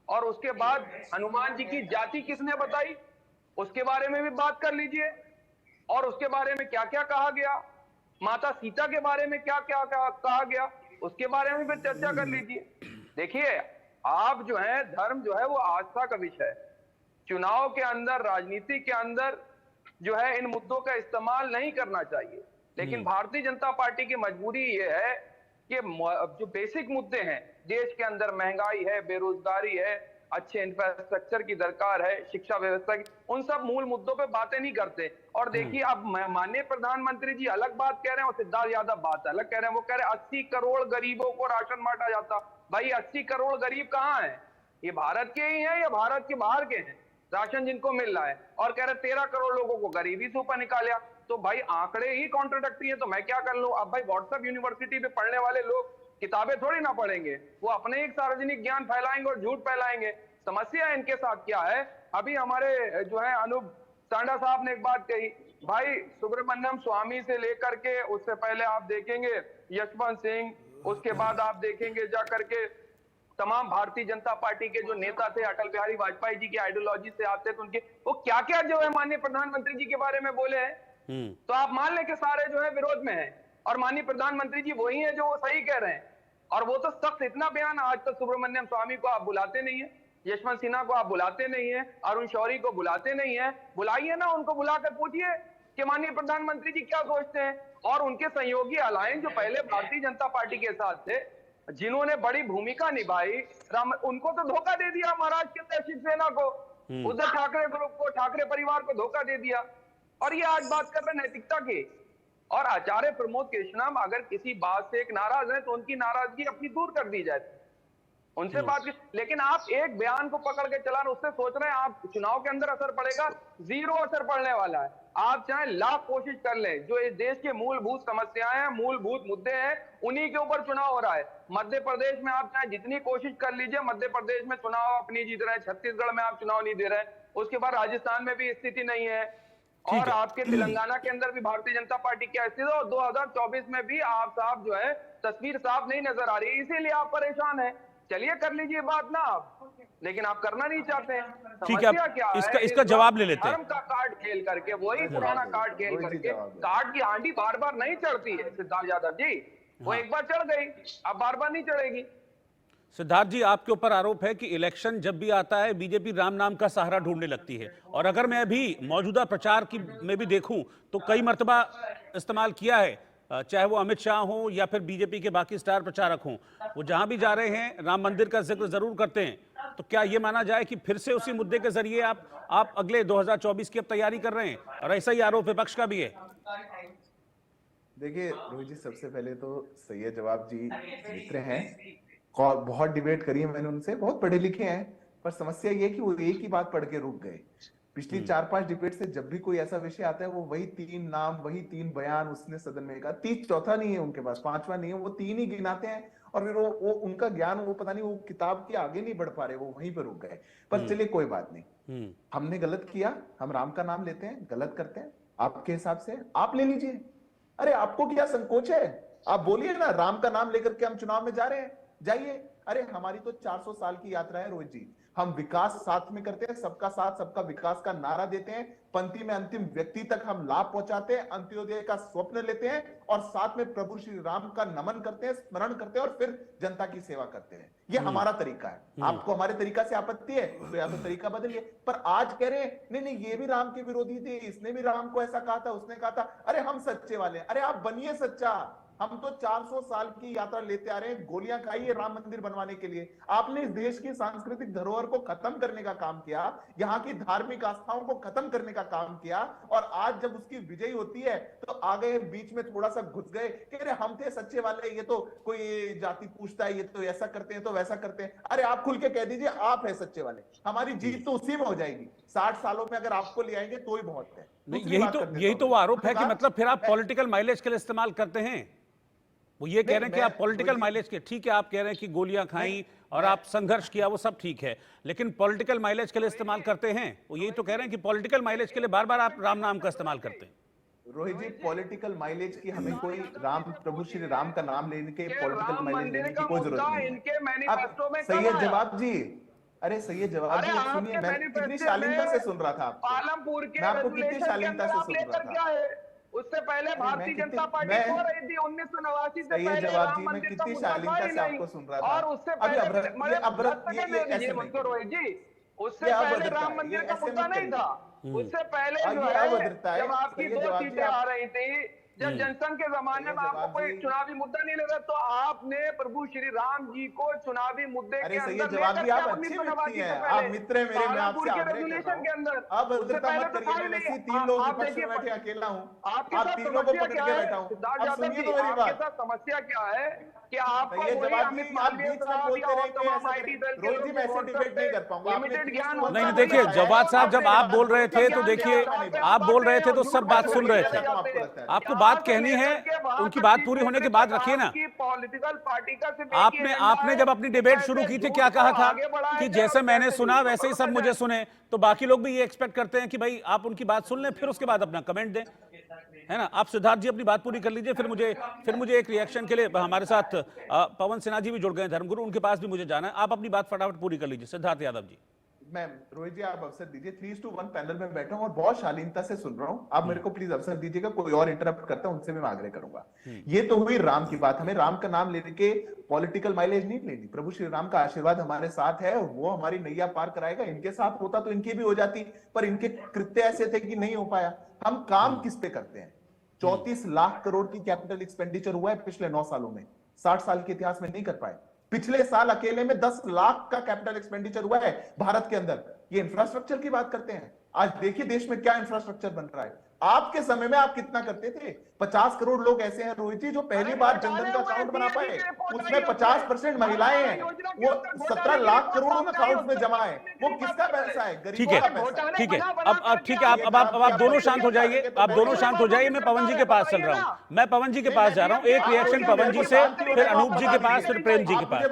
और उसके बाद हनुमान जी की जाति किसने बताई, उसके बारे में भी बात कर लीजिए। और उसके बारे में क्या क्या कहा गया, माता सीता के बारे में क्या क्या कहा गया, उसके बारे में भी चर्चा कर लीजिए। देखिए, आप जो है, धर्म जो है वो आस्था का विषय है। चुनाव के अंदर, राजनीति के अंदर जो है इन मुद्दों का इस्तेमाल नहीं करना चाहिए। लेकिन भारतीय जनता पार्टी की मजबूरी ये है कि जो बेसिक मुद्दे हैं देश के अंदर, महंगाई है, बेरोजगारी है, अच्छे इंफ्रास्ट्रक्चर की दरकार है, शिक्षा व्यवस्था की, उन सब मूल मुद्दों पे बातें नहीं करते। और देखिए, अब माननीय प्रधानमंत्री जी अलग बात कह रहे हैं और सिद्धार्थ यादव बात अलग कह रहे हैं। वो कह रहे हैं 80 करोड़ गरीबों को राशन बांटा जाता। भाई 80 करोड़ गरीब कहाँ है? ये भारत के ही हैं या भारत के बाहर के हैं राशन जिनको मिल रहा है? और कह रहे 13 करोड़ लोगों को गरीबी से ऊपर निकाला। तो भाई आंकड़े ही कॉन्ट्रोडक्टरी है, तो मैं क्या कर लूं? अब भाई व्हाट्सएप यूनिवर्सिटी पे पढ़ने वाले लोग किताबें थोड़ी ना पढ़ेंगे, वो अपने एक सार्वजनिक ज्ञान फैलाएंगे और झूठ फैलाएंगे। समस्या इनके साथ क्या है? अभी हमारे जो है अनूप सांडा साहब ने एक बात कही, भाई सुब्रमण्यम स्वामी से लेकर के, उससे पहले आप देखेंगे यशवंत सिंह, उसके बाद आप देखेंगे जाकर के तमाम भारतीय जनता पार्टी के जो नेता थे, अटल बिहारी वाजपेयी जी की आइडियोलॉजी से आते थे, उनके वो क्या क्या जो है माननीय प्रधानमंत्री जी के बारे में बोले हैं। तो आप मान लें कि सारे जो है विरोध में हैं और माननीय प्रधानमंत्री जी वही हैं जो वो सही कह रहे हैं। और वो तो सख्त इतना बयान, आज तक सुब्रमण्यम स्वामी को आप बुलाते नहीं है, यशवंत सिन्हा को आप बुलाते नहीं है, अरुण शौरी को बुलाते नहीं है। बुलाइए ना, उनको बुलाकर पूछिए कि माननीय प्रधानमंत्री जी क्या सोचते हैं। और उनके सहयोगी अलायंस जो पहले भारतीय जनता पार्टी के साथ थे, जिन्होंने बड़ी भूमिका निभाई, उनको तो धोखा दे दिया महाराष्ट्र के शिवसेना को, उद्धव ठाकरे ग्रुप को, ठाकरे परिवार को धोखा दे दिया। और ये आज बात कर रहे नैतिकता की। और आचार्य प्रमोद कृष्णम अगर किसी बात से एक नाराज है तो उनकी नाराजगी अपनी दूर कर दी जाए, उनसे बात की। लेकिन आप एक बयान को पकड़ के चला, उससे सोच रहे हैं आप चुनाव के अंदर असर पड़ेगा, जीरो असर पड़ने वाला है। आप चाहे लाख कोशिश कर लें, जो इस देश के मूलभूत समस्याएं हैं, मूलभूत मुद्दे हैं, उन्हीं के ऊपर चुनाव हो रहा है। मध्य प्रदेश में आप चाहे जितनी कोशिश कर लीजिए, मध्य प्रदेश में चुनाव अपनी जीत रहे हैं, छत्तीसगढ़ में आप चुनाव नहीं दे रहे हैं, उसके बाद राजस्थान में भी स्थिति नहीं है, और आपके तेलंगाना के अंदर भी भारतीय जनता पार्टी की स्थिति और 2024 में भी आप साहब जो है तस्वीर साफ नहीं नजर आ रही है, इसीलिए आप परेशान हैं। चलिए कर लीजिए बात ना आप, लेकिन आप करना नहीं चाहते हैं। ठीक है, समस्या क्या है? इसका जवाब ले लेते हैं। धर्म का कार्ड खेल करके, वही पुराना कार्ड खेल करके, कार्ड की हांडी बार बार नहीं चढ़ती है सिद्धार्थ यादव जी, वो एक बार चढ़ गई, अब बार बार नहीं चढ़ेगी। सिद्धार्थ जी, आपके ऊपर आरोप है कि इलेक्शन जब भी आता है बीजेपी राम नाम का सहारा ढूंढने लगती है, और अगर मैं अभी मौजूदा प्रचार की में भी देखूं तो कई मर्तबा इस्तेमाल किया है, चाहे वो अमित शाह हो या फिर बीजेपी के बाकी स्टार प्रचारक हों, वो जहां भी जा रहे हैं राम मंदिर का जिक्र जरूर करते हैं। तो क्या ये माना जाए कि फिर से उसी मुद्दे के जरिए आप अगले 2024 की अब तैयारी कर रहे हैं? और ऐसा ही आरोप विपक्ष का भी है। देखिए रोहित जी, सबसे पहले तो सैयद जवाब जी मित्र हैं, बहुत डिबेट करी है मैंने उनसे, बहुत पढ़े लिखे हैं, पर समस्या ये है कि वो एक ही बात पढ़ के रुक गए। पिछली 4-5 डिबेट से जब भी कोई ऐसा विषय आता है वो वही 3 नाम, वही 3 बयान उसने सदन में कहा, 3 चौथा नहीं है उनके पास, 5वां नहीं है, वो 3 ही गिनाते हैं और फिर वो उनका ज्ञान वो पता नहीं वो किताब के आगे नहीं बढ़ पा रहे, वो वहीं पर रुक गए। पर चलिए कोई बात नहीं, हमने गलत किया, हम राम का नाम लेते हैं, गलत करते हैं आपके हिसाब से, आप ले लीजिए। अरे आपको क्या संकोच है, आप बोलिए ना, राम का नाम लेकर के हम चुनाव में जा रहे हैं, जाइए। अरे हमारी तो 400 साल की यात्रा है रोहित जी, हम विकास साथ में करते हैं, सबका साथ सबका विकास का नारा देते हैं, पंक्ति में अंतिम व्यक्ति तक हम लाभ पहुंचाते हैं, अंत्योदय का स्वप्न लेते हैं और साथ में प्रभु श्री राम का नमन करते हैं, स्मरण करते हैं और फिर जनता की सेवा करते हैं। ये हमारा तरीका है। आपको हमारे तरीका से आपत्ति है तो या तो तरीका बदलिए। पर आज कह रहे हैं नहीं नहीं ये भी राम के विरोधी थे, इसने भी राम को ऐसा कहा था, उसने कहा था। अरे हम सच्चे वाले हैं, अरे आप बनिए सच्चा। हम तो 400 साल की यात्रा लेते आ रहे हैं, गोलियां खाई है राम मंदिर बनवाने के लिए। आपने इस देश की सांस्कृतिक धरोहर को खत्म करने का काम किया, यहाँ की धार्मिक आस्थाओं को खत्म करने का काम किया, और आज जब उसकी विजयी होती है तो आ गए बीच में थोड़ा सा घुस गए कि अरे हम थे सच्चे वाले, ये तो कोई जाति पूछता है, ये तो ऐसा करते हैं तो वैसा करते हैं। अरे आप खुल के कह दीजिए आप है सच्चे वाले, हमारी जीत तो उसी में हो जाएगी। 60 सालों में अगर आपको ले आएंगे तो ही बहुत है। यही तो वो आरोप है कि मतलब फिर आप पॉलिटिकल माइलेज के लिए इस्तेमाल करते हैं। वो ये कह रहे हैं कि आप पॉलिटिकल माइलेज के, ठीक है आप कह रहे हैं कि गोलियां खाई और आप संघर्ष किया, वो सब ठीक है, लेकिन पॉलिटिकल माइलेज के लिए इस्तेमाल करते हैं। वो यही तो कह रहे हैं कि पॉलिटिकल माइलेज के लिए बार बार आप राम नाम का इस्तेमाल करते हैं। रोहित जी, पॉलिटिकल माइलेज की हमें कोई प्रभु श्री राम का नाम लेने के पॉलिटिकल माइलेज लेने की कोई जरूरत नहीं है। सैयद जवाब जी, अरे सैयद जवाब जी सुनिए, मैं कितनी शालीनता से सुन रहा था आपको, पालमपुर के मैं आपको कितनी शालीनता से सुन रहा था। उससे पहले भारतीय जनता पार्टी हो रही थी 1989 से पहले जवाब जी, मैं कितनी शालीनता से आपको सुन रहा था। और उससे पहले रोहित जी, उससे पहले राम मंदिर का मुद्दा नहीं था। उससे पहले जो है जब आपकी 2 सीटें आ रही थी, जब जनसंघ के जमाने में आपको कोई चुनावी मुद्दा नहीं लगा, तो आपने प्रभु श्री राम जी को चुनावी मुद्दे के अंदर जवाब भी आप अच्छे व्यक्ति हैं, आप मित्र हैं मेरे, मैं आपसे आग्रह कर रहा हूं, आप उद्धरता मत करिए। मैं वैसे 3 लोग विपक्ष में बैठे अकेला हूं, आप 3 लोगों को पकड़ के बैठा हूं, आप सुनिए तो मेरी बात। समस्या क्या है कि आपको जवाब भी आप बीच में बोलते रहेंगे, रोहित जी मैं ऐसे डिबेट नहीं कर पाऊंगा। नहीं देखिए जवाब साहब, जब आप बोल रहे थे तो देखिए आप बोल रहे थे तो सब बात सुन रहे थे, आपको बात कहनी है, उनकी बात पूरी होने के बाद रखिए ना। पॉलिटिकल पार्टी का आपने जब अपनी डिबेट शुरू की थी क्या कहा था कि जैसे मैंने सुना वैसे ही सब मुझे सुने, तो बाकी लोग भी ये एक्सपेक्ट करते हैं कि भाई आप उनकी बात सुन लें फिर उसके बाद अपना कमेंट दें, है ना। आप सिद्धार्थ जी अपनी बात पूरी कर लीजिए, फिर मुझे एक रिएक्शन के लिए हमारे साथ पवन सिन्हा जी भी जुड़ गए, धर्मगुरु, उनके पास भी मुझे जाना है। आप अपनी बात फटाफट पूरी कर लीजिए सिद्धार्थ यादव जी। मैं रोहित जी आप अवसर दीजिए, 3:1 पैनल में बैठा हूं और बहुत शालीनता से सुन रहा हूं, आप मेरे को प्लीज अवसर दीजिएगा, कोई और इंटरप्ट करता है उनसे मैं आग्रह करूंगा। ये तो हुई राम की बात, हमें राम का नाम लेने के पॉलिटिकल माइलेज नहीं लेनी, प्रभु श्री राम का आशीर्वाद हमारे साथ है, वो हमारी नैया पार कराएगा। इनके साथ होता तो इनकी भी हो जाती, पर इनके कृत्य ऐसे थे कि नहीं हो पाया। हम काम किस पे करते हैं? 34 लाख करोड़ की कैपिटल एक्सपेंडिचर हुआ है पिछले 9 सालों में, 60 साल के इतिहास में नहीं कर पाए। पिछले साल अकेले में 10 लाख का कैपिटल एक्सपेंडिचर हुआ है भारत के अंदर। ये इंफ्रास्ट्रक्चर की बात करते हैं, आज देखिए देश में क्या इंफ्रास्ट्रक्चर बन रहा है। आपके समय में आप कितना करते थे? 50 करोड़ लोग ऐसे हैं रोहित जी जो पहली बार जनधन का अकाउंट बना पाए, उसमें 50% महिलाएं हैं, वो 17 लाख करोड़ अकाउंट में जमा है, वो किसका पैसा है? ठीक है ठीक है, अब ठीक है, अब आप दोनों शांत हो जाइए, आप दोनों शांत हो जाइए। मैं पवन जी के पास चल रहा हूँ, मैं पवन जी के पास जा रहा हूँ, एक रिएक्शन पवन जी से, फिर अनूप जी के पास, फिर प्रेम जी के पास,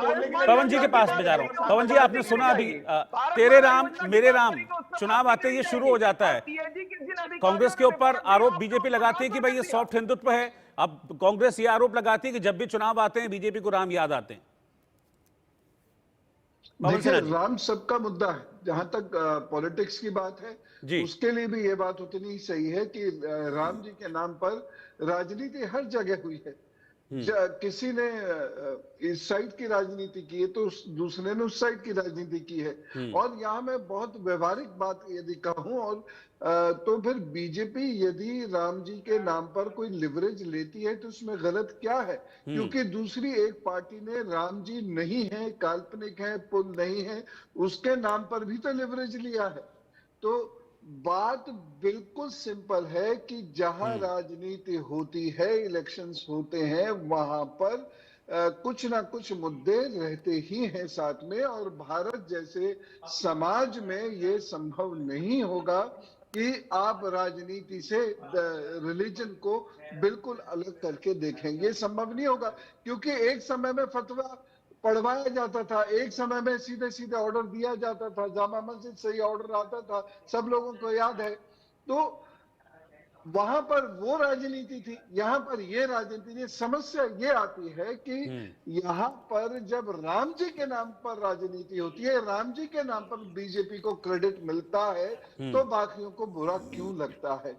पवन जी के पास में जा रहा हूँ। पवन जी आपने सुना अभी तेरे राम मेरे राम, चुनाव आते ये शुरू हो जाता है। कांग्रेस के ऊपर आरोप बीजेपी लगाती है कि भाई ये सॉफ्ट हिंदुत्व है। अब कांग्रेस ये आरोप लगाती है कि जब भी चुनाव आते हैं बीजेपी को राम याद आते हैं। देखिए, राम सबका मुद्दा है। जहां तक पॉलिटिक्स की बात है, उसके लिए भी ये बात उतनी ही सही है कि राम जी के नाम पर राजनीति हर जगह हुई है। किसी ने इस साइड की राजनीति की है तो दूसरे ने उस साइड की राजनीति की है। और यहाँ मैं बहुत व्यवहारिक बात यदि कहूं और तो फिर बीजेपी यदि राम जी के नाम पर कोई लिवरेज लेती है तो उसमें गलत क्या है? क्योंकि दूसरी एक पार्टी ने राम जी नहीं है, काल्पनिक है, पुल नहीं है, उसके नाम पर भी तो लिवरेज लिया है। तो बात बिल्कुल सिंपल है कि जहां राजनीति होती है, इलेक्शंस होते हैं, वहां पर कुछ ना कुछ मुद्दे रहते ही हैं साथ में। और भारत जैसे समाज में ये संभव नहीं होगा कि आप राजनीति से रिलीजन को बिल्कुल अलग करके देखें। ये संभव नहीं होगा, क्योंकि एक समय में फतवा पढ़वाया जाता था, एक समय में सीधे सीधे ऑर्डर दिया जाता था, जामा मस्जिद से ही ऑर्डर आता था, सब लोगों को याद है। तो वहां पर वो राजनीति थी, यहाँ पर ये राजनीति थी। समस्या ये आती है कि यहाँ पर जब राम जी के नाम पर राजनीति होती है, राम जी के नाम पर बीजेपी को क्रेडिट मिलता है, तो बाकियों को बुरा क्यों लगता है?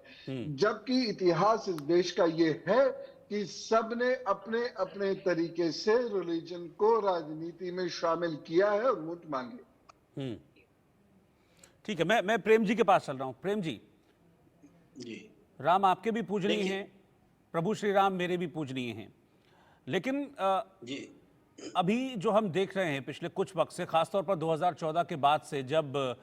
जबकि इतिहास इस देश का ये है कि सबने अपने अपने तरीके से रिलीजन को राजनीति में शामिल किया है और वोट मांगे। ठीक है, मैं प्रेम जी के पास चल रहा हूं। प्रेम जी, राम आपके भी पूजनीय हैं, प्रभु श्री राम मेरे भी पूजनीय हैं, लेकिन अभी जो हम देख रहे हैं पिछले कुछ वक्त से, खासतौर पर 2014 के बाद से, जब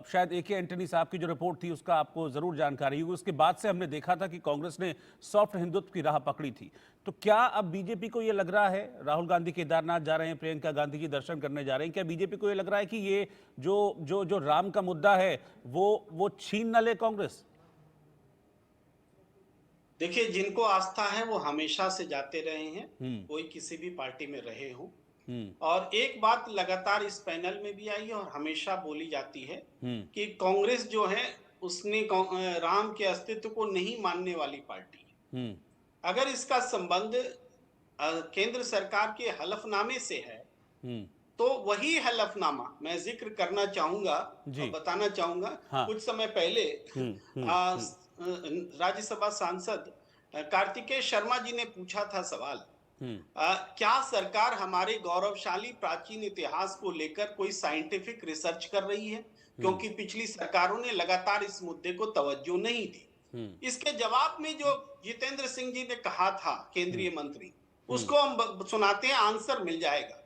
शायद ए के एंटनी साहब की जो रिपोर्ट थी उसका आपको जरूर जानकारी होगी, उसके बाद से हमने देखा था कि कांग्रेस ने सॉफ्ट हिंदुत्व की राह पकड़ी थी। तो क्या अब बीजेपी को ये लग रहा है, राहुल गांधी केदारनाथ जा रहे हैं, प्रियंका गांधी जी दर्शन करने जा रहे हैं, क्या बीजेपी को ये लग रहा है कि ये जो राम का मुद्दा है वो छीन न ले कांग्रेस? देखिए, जिनको आस्था है वो हमेशा से जाते रहे हैं, कोई किसी भी पार्टी में रहे हो। और एक बात लगातार इस पैनल में भी आई है और हमेशा बोली जाती है कि कांग्रेस जो है उसने राम के अस्तित्व को नहीं मानने वाली पार्टी है। अगर इसका संबंध केंद्र सरकार के हलफनामे से है, तो वही हलफनामा मैं जिक्र करना चाहूंगा और बताना चाहूंगा। कुछ समय पहले राज्यसभा सांसद कार्तिकेय शर्मा जी ने पूछा था सवाल, क्या सरकार हमारे गौरवशाली प्राचीन इतिहास को लेकर कोई साइंटिफिक रिसर्च कर रही है? क्योंकि पिछली सरकारों ने लगातार इस मुद्दे को तवज्जो नहीं दी। इसके जवाब में जो जितेंद्र सिंह जी ने कहा था, केंद्रीय मंत्री, उसको हम सुनाते हैं, आंसर मिल जाएगा।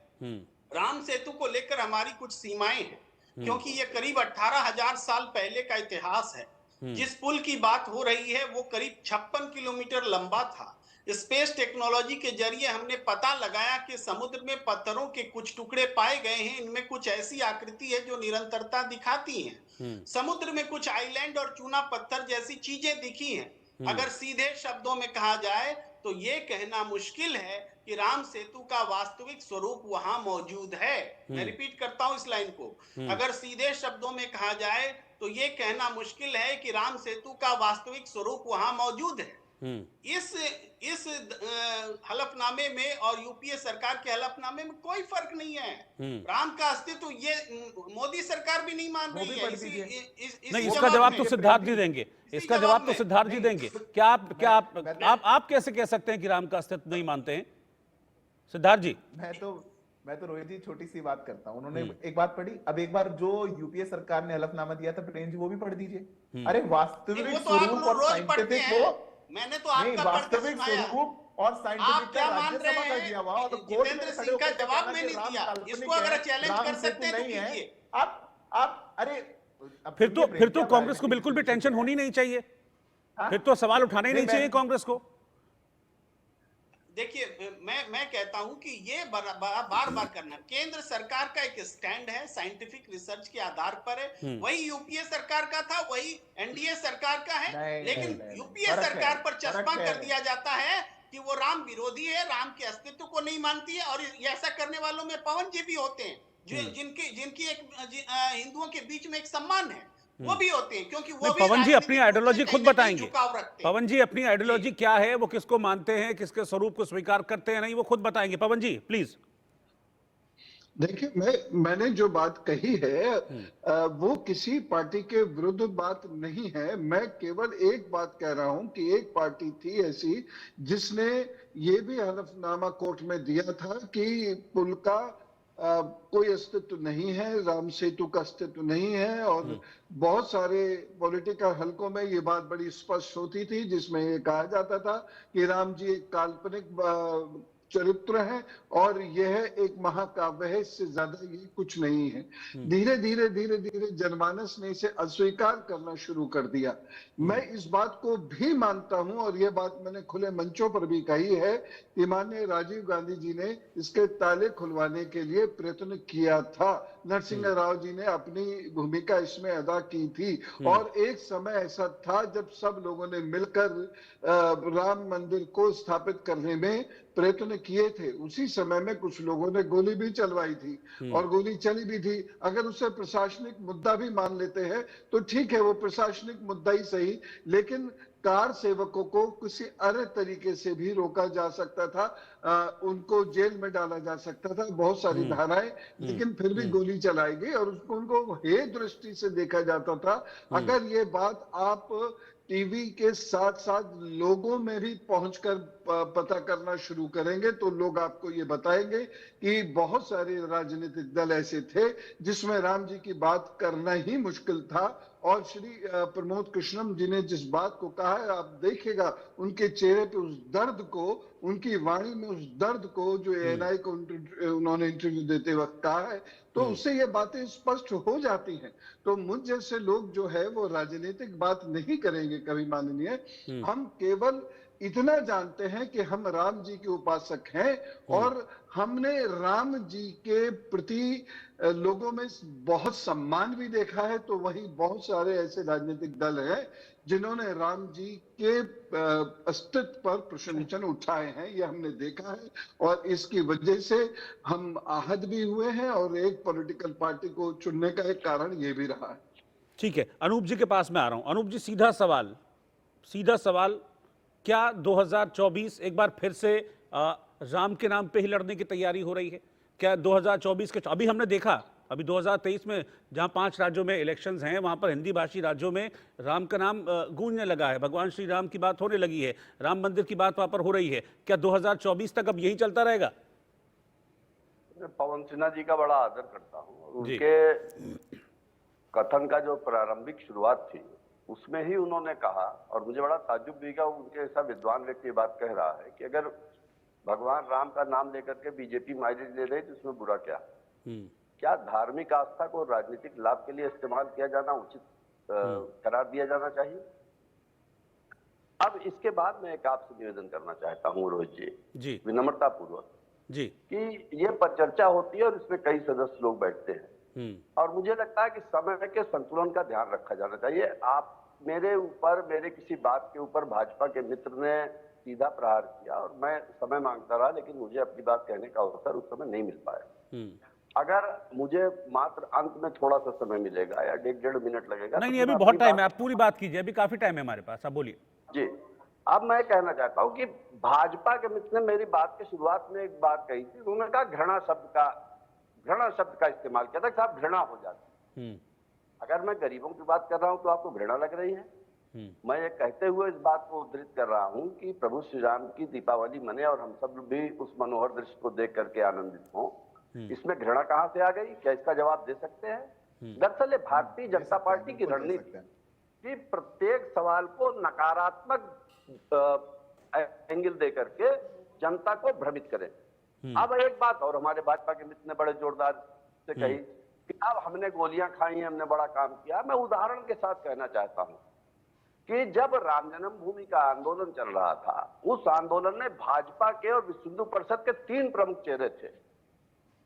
राम सेतु को लेकर हमारी कुछ सीमाएं हैं, क्योंकि ये करीब 18,000 साल पहले का इतिहास है। जिस पुल की बात हो रही है वो करीब 56 किलोमीटर लंबा था। स्पेस टेक्नोलॉजी के जरिए हमने पता लगाया कि समुद्र में पत्थरों के कुछ टुकड़े पाए गए हैं, इनमें कुछ ऐसी आकृति है जो निरंतरता दिखाती हैं। समुद्र में कुछ आइलैंड और चूना पत्थर जैसी चीजें दिखी हैं। अगर सीधे शब्दों में कहा जाए तो ये कहना मुश्किल है कि राम सेतु का वास्तविक स्वरूप वहां मौजूद है। मैं रिपीट करता हूं इस लाइन को, अगर सीधे शब्दों में कहा जाए तो ये कहना मुश्किल है कि राम सेतु का वास्तविक स्वरूप वहां मौजूद है। इस हलफनामे में और यूपीए सरकार के हलफनामे में कोई फर्क नहीं है। राम का अस्तित्व ये मोदी सरकार भी नहीं मान रही है। नहीं, इसका जवाब तो सिद्धार्थ जी देंगे, इसका जवाब तो सिद्धार्थ जी देंगे। क्या आप कैसे कह सकते हैं कि राम का अस्तित्व नहीं मानते हैं सिद्धार्थ जी? मैं तो रोहित जी छोटी सी बात करता हूं। उन्होंने एक बात पढ़ी, अब एक बार जो यूपीए सरकार ने हलफनामा दिया था प्रेम जी, वो भी पढ़ दीजिए। अरे वास्तविक स्वरूप और साइंटिफिक को, मैंने तो आपका वास्तविक स्वरूप और साइंटिफिक क्या मान रहे हैं? जितेंद्र सिंह का जवाब मैंने दिया, इसको अगर चैलेंज कर सकते हैं तो कीजिए। आप अरे फिर तो कांग्रेस को बिल्कुल भी टेंशन होनी नहीं चाहिए, फिर तो सवाल उठाना ही नहीं चाहिए कांग्रेस को। देखिए, मैं कहता हूं कि ये बार बार करना, केंद्र सरकार का एक स्टैंड है, साइंटिफिक रिसर्च के आधार पर है। वही यूपीए सरकार का था, वही एनडीए सरकार का है। लेकिन यूपीए सरकार पर चश्मा कर दिया जाता है कि वो राम विरोधी है, राम के अस्तित्व को नहीं मानती है। और ऐसा करने वालों में पवन जी भी होते हैं, जिनकी एक हिंदुओं के बीच में एक सम्मान है। वो भी होते हैं, क्योंकि वो नहीं, भी पवन जी अपनी राजनीतिक रूप आइडियोलॉजी से खुद कहीं ना कहीं बताएंगे। झुकाव रखते हैं। पवन जी अपनी आइडियोलॉजी क्या है, वो किसको मानते हैं, किसके स्वरूप को स्वीकार करते हैं, नहीं वो खुद बताएंगे। पवन जी प्लीज। देखिए, मैंने जो बात कही है वो किसी पार्टी के विरुद्ध बात नहीं है। मैं केवल एक बात कह रहा हूं कि एक पार्टी थी ऐसी जिसने ये भी हलफनामा कोर्ट में दिया था कि पुल का कोई अस्तित्व नहीं है, राम सेतु का अस्तित्व नहीं है, और बहुत सारे पॉलिटिकल हलकों में ये बात बड़ी स्पष्ट होती थी जिसमें ये कहा जाता था कि राम जी एक काल्पनिक चरित्र है और यह एक महाकाव्य है, इससे ज्यादा ये कुछ नहीं है। धीरे धीरे जनमानस ने इसे अस्वीकार करना शुरू कर दिया। मैं इस बात को भी मानता हूं और यह बात मैंने खुले मंचों पर भी कही है कि माननीय राजीव गांधी जी ने इसके ताले खुलवाने के लिए प्रयत्न किया था। नरसिंह राव जी ने अपनी भूमिका इसमें अदा की थी और एक समय ऐसा था जब सब लोगों ने मिलकर राम मंदिर को स्थापित करने में प्रयत्न किए थे। उसी समय में कुछ लोगों ने गोली भी चलवाई थी और गोली चली भी थी। अगर उसे प्रशासनिक मुद्दा भी मान लेते हैं तो ठीक है, वो प्रशासनिक मुद्दा ही सही, लेकिन कार सेवकों को किसी अन्य तरीके से भी रोका जा सकता था, उनको जेल में डाला जा सकता था, बहुत सारी धाराएं, लेकिन फिर भी गोली चलाई गई और उनको हे दृष्टि से देखा जाता था। अगर ये बात आप टीवी के साथ साथ लोगों में भी पहुंचकर पता करना शुरू करेंगे तो लोग आपको ये बताएंगे कि बहुत सारे राजनीतिक दल ऐसे थे जिसमें राम जी की बात करना ही मुश्किल था। और श्री प्रमोद कृष्णम जी ने जिस बात को कहा है, आप देखिएगा उनके चेहरे पे उस दर्द को, उनकी वाणी में उस दर्द को, जो एएनआई को उन्होंने इंटरव्यू देते वक्त कहा है, तो उससे ये बातें स्पष्ट हो जाती हैं। तो मुझ जैसे लोग जो है वो राजनीतिक बात नहीं करेंगे कभी, माननीय। हम केवल इतना जानते हैं कि हम राम जी के उपासक हैं और हमने राम जी के प्रति लोगों में बहुत सम्मान भी देखा है। तो वहीं बहुत सारे ऐसे राजनीतिक दल हैं जिन्होंने राम जी के अस्तित्व पर प्रशंसन उठाए हैं, ये हमने देखा है और इसकी वजह से हम आहत भी हुए हैं और एक पॉलिटिकल पार्टी को चुनने का एक कारण ये भी रहा है। ठीक है, अनूप जी के पास मैं आ रहा हूं। अनूप जी, सीधा सवाल, क्या 2024 एक बार फिर से राम के नाम पे ही लड़ने की तैयारी हो रही है? क्या 2024 के, अभी हमने देखा, अभी 2023 में जहां 5 राज्यों में इलेक्शंस हैं वहां पर हिंदी भाषी राज्यों में राम का नाम गूंजने लगा है, भगवान श्री राम की बात होने लगी है, राम मंदिर की बात वहां पर हो रही है। क्या 2024 तक अब यही चलता रहेगा? पवन सिन्हा जी का बड़ा आदर करता हूँ। उनके कथन का जो प्रारंभिक शुरुआत थी उसमें ही उन्होंने कहा, और मुझे बड़ा ताज्जुब भी का उनके ऐसा विद्वान व्यक्ति ये बात कह रहा है कि अगर भगवान राम का नाम लेकर के बीजेपी माइलेज ले रही तो उसमें बुरा क्या? क्या धार्मिक आस्था को राजनीतिक लाभ के लिए इस्तेमाल किया जाना उचित करार दिया जाना चाहिए? अब इसके बाद मैं एक आपसे निवेदन करना चाहता हूँ रोहित जी, विनम्रता पूर्वक जी, कि ये परिचर्चा होती है और इसमें कई सदस्य लोग बैठते हैं और मुझे लगता है कि समय के संतुलन का ध्यान रखा जाना चाहिए। आप मेरे ऊपर, मेरे किसी बात के ऊपर भाजपा के मित्र ने सीधा प्रहार किया और मैं समय मांगता रहा, लेकिन मुझे अपनी बात कहने का अवसर उस समय नहीं मिल पाया। अगर मुझे मात्र अंत में थोड़ा सा समय मिलेगा या 1.5 मिनट लगेगा, नहीं, अभी बहुत टाइम है, आप पूरी बात कीजिए, अभी काफी टाइम है हमारे पास, आप बोलिए जी। अब मैं कहना चाहता हूं कि भाजपा के मित्र ने मेरी बात की शुरुआत में एक बात कही थी, उन्होंने कहा घृणा शब्द का इस्तेमाल किया था, साहब घृणा हो जाती। अगर मैं गरीबों की बात कर रहा हूं तो आपको घृणा लग रही है? मैं ये कहते हुए इस बात को उद्धृत कर रहा हूं कि प्रभु श्री राम की दीपावली मने और हम सब भी उस मनोहर दृश्य को देख करके आनंदित हों, इसमें घृणा कहां से आ गई? क्या इसका जवाब दे सकते हैं? दरअसल ये भारतीय जनता पार्टी की रणनीति कि प्रत्येक सवाल को नकारात्मक एंगल दे करके जनता को भ्रमित करें। अब एक बात और हमारे भाजपा के मित्र ने बड़े जोरदार से कही कि अब हमने गोलियां खाई हैं, हमने बड़ा काम किया। मैं उदाहरण के साथ कहना चाहता हूं कि जब राम जन्मभूमि का आंदोलन चल रहा था, उस आंदोलन में भाजपा के और विश्व हिंदू परिषद के 3 प्रमुख चेहरे थे,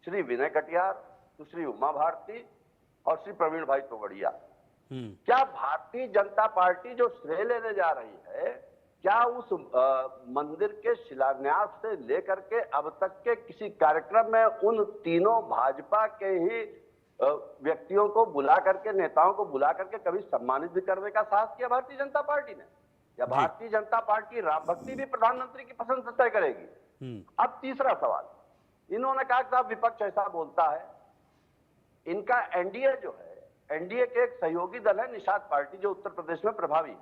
श्री विनय कटियार, सुश्री उमा भारती और श्री प्रवीण भाई तोगड़िया। क्या भारतीय जनता पार्टी जो श्रेय लेने जा रही है, क्या उस मंदिर के शिलान्यास से लेकर के अब तक के किसी कार्यक्रम में उन तीनों भाजपा के ही व्यक्तियों को बुला करके, नेताओं को बुला करके कभी सम्मानित भी करने का साहस किया भारतीय जनता पार्टी ने? या भारतीय जनता पार्टी राम भक्ति भी प्रधानमंत्री की पसंद से तय करेगी? अब तीसरा सवाल, इन्होंने कहा कि साहब विपक्ष ऐसा बोलता है। इनका एनडीए जो है, एनडीए के एक सहयोगी दल है निषाद पार्टी, जो उत्तर प्रदेश में प्रभावी,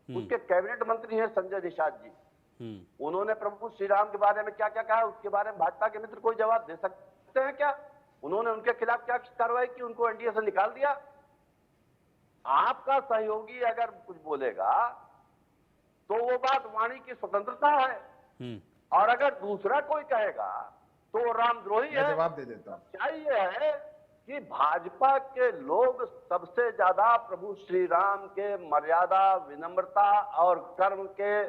उसके कैबिनेट मंत्री हैं संजय निषाद जी। उन्होंने प्रभु श्री राम के बारे में क्या क्या कहा, उसके बारे में भाजपा के मित्र कोई जवाब दे सकते हैं क्या? उन्होंने उनके खिलाफ क्या कार्रवाई की, उनको एनडीए से निकाल दिया? आपका सहयोगी अगर कुछ बोलेगा तो वो बात वाणी की स्वतंत्रता है, और अगर दूसरा कोई कहेगा तो वो रामद्रोही है। जवाब दे देता हूं। चाहिए है कि भाजपा के लोग सबसे ज्यादा प्रभु श्री राम के मर्यादा, विनम्रता और कर्म के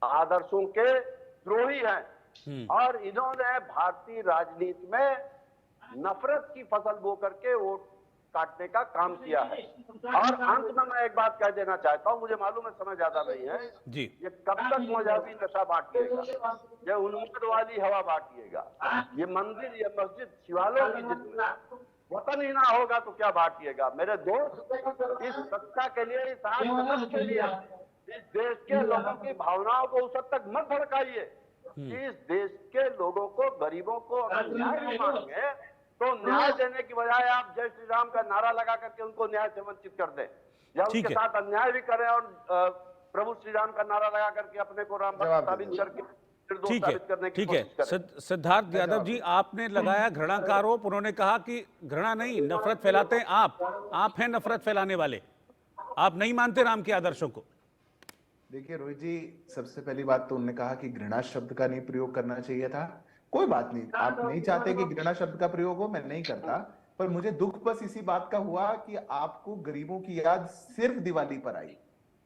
आदर्शों के द्रोही हैं, और इन्होंने भारतीय राजनीति में नफरत की फसल बो करके वोट काटने का काम किया है। और अंत में मैं एक बात कह देना चाहता हूं, मुझे मालूम है समय ज्यादा नहीं है जी, ये कब तक मजहबी नशा बांटिएगा, ये उन्माद वाली हवा बांटिएगा, ये मंदिर, ये मस्जिद, शिवालयों की जितनी वतन ही ना होगा तो क्या बांटिएगा? मेरे दोस्त, इस सत्ता के लिए, इस आत्मसत्ता के लिए इस देश के लोगों की भावनाओं को उस हद तक मत भड़काइए कि इस देश के लोगों को, गरीबों को अगर न्याय नहीं मांगे तो न्याय देने की बजाय आप जय श्री राम का नारा लगा करके उनको न्याय से वंचित कर दें, या उनके साथ अन्याय भी करें और प्रभु श्री राम का नारा लगा करके अपने को राम भक्त साबित करके ठीक है, ठीक है। सिद्धार्थ यादव जी, आपने लगाया घृणा का आरोप, उन्होंने कहा कि घृणा नहीं, नफरत फैलाते हैं आप हैं नफरत फैलाने वाले, आप नहीं मानते राम के आदर्शों को। देखिए रोहित जी, सबसे पहली बात तो उन्होंने कहा कि घृणा शब्द का नहीं प्रयोग करना चाहिए था। कोई बात नहीं, आप नहीं चाहते कि घृणा शब्द का प्रयोग हो, मैं नहीं करता, पर मुझे दुख बस इसी बात का हुआ कि आपको गरीबों की याद सिर्फ दिवाली पर आई,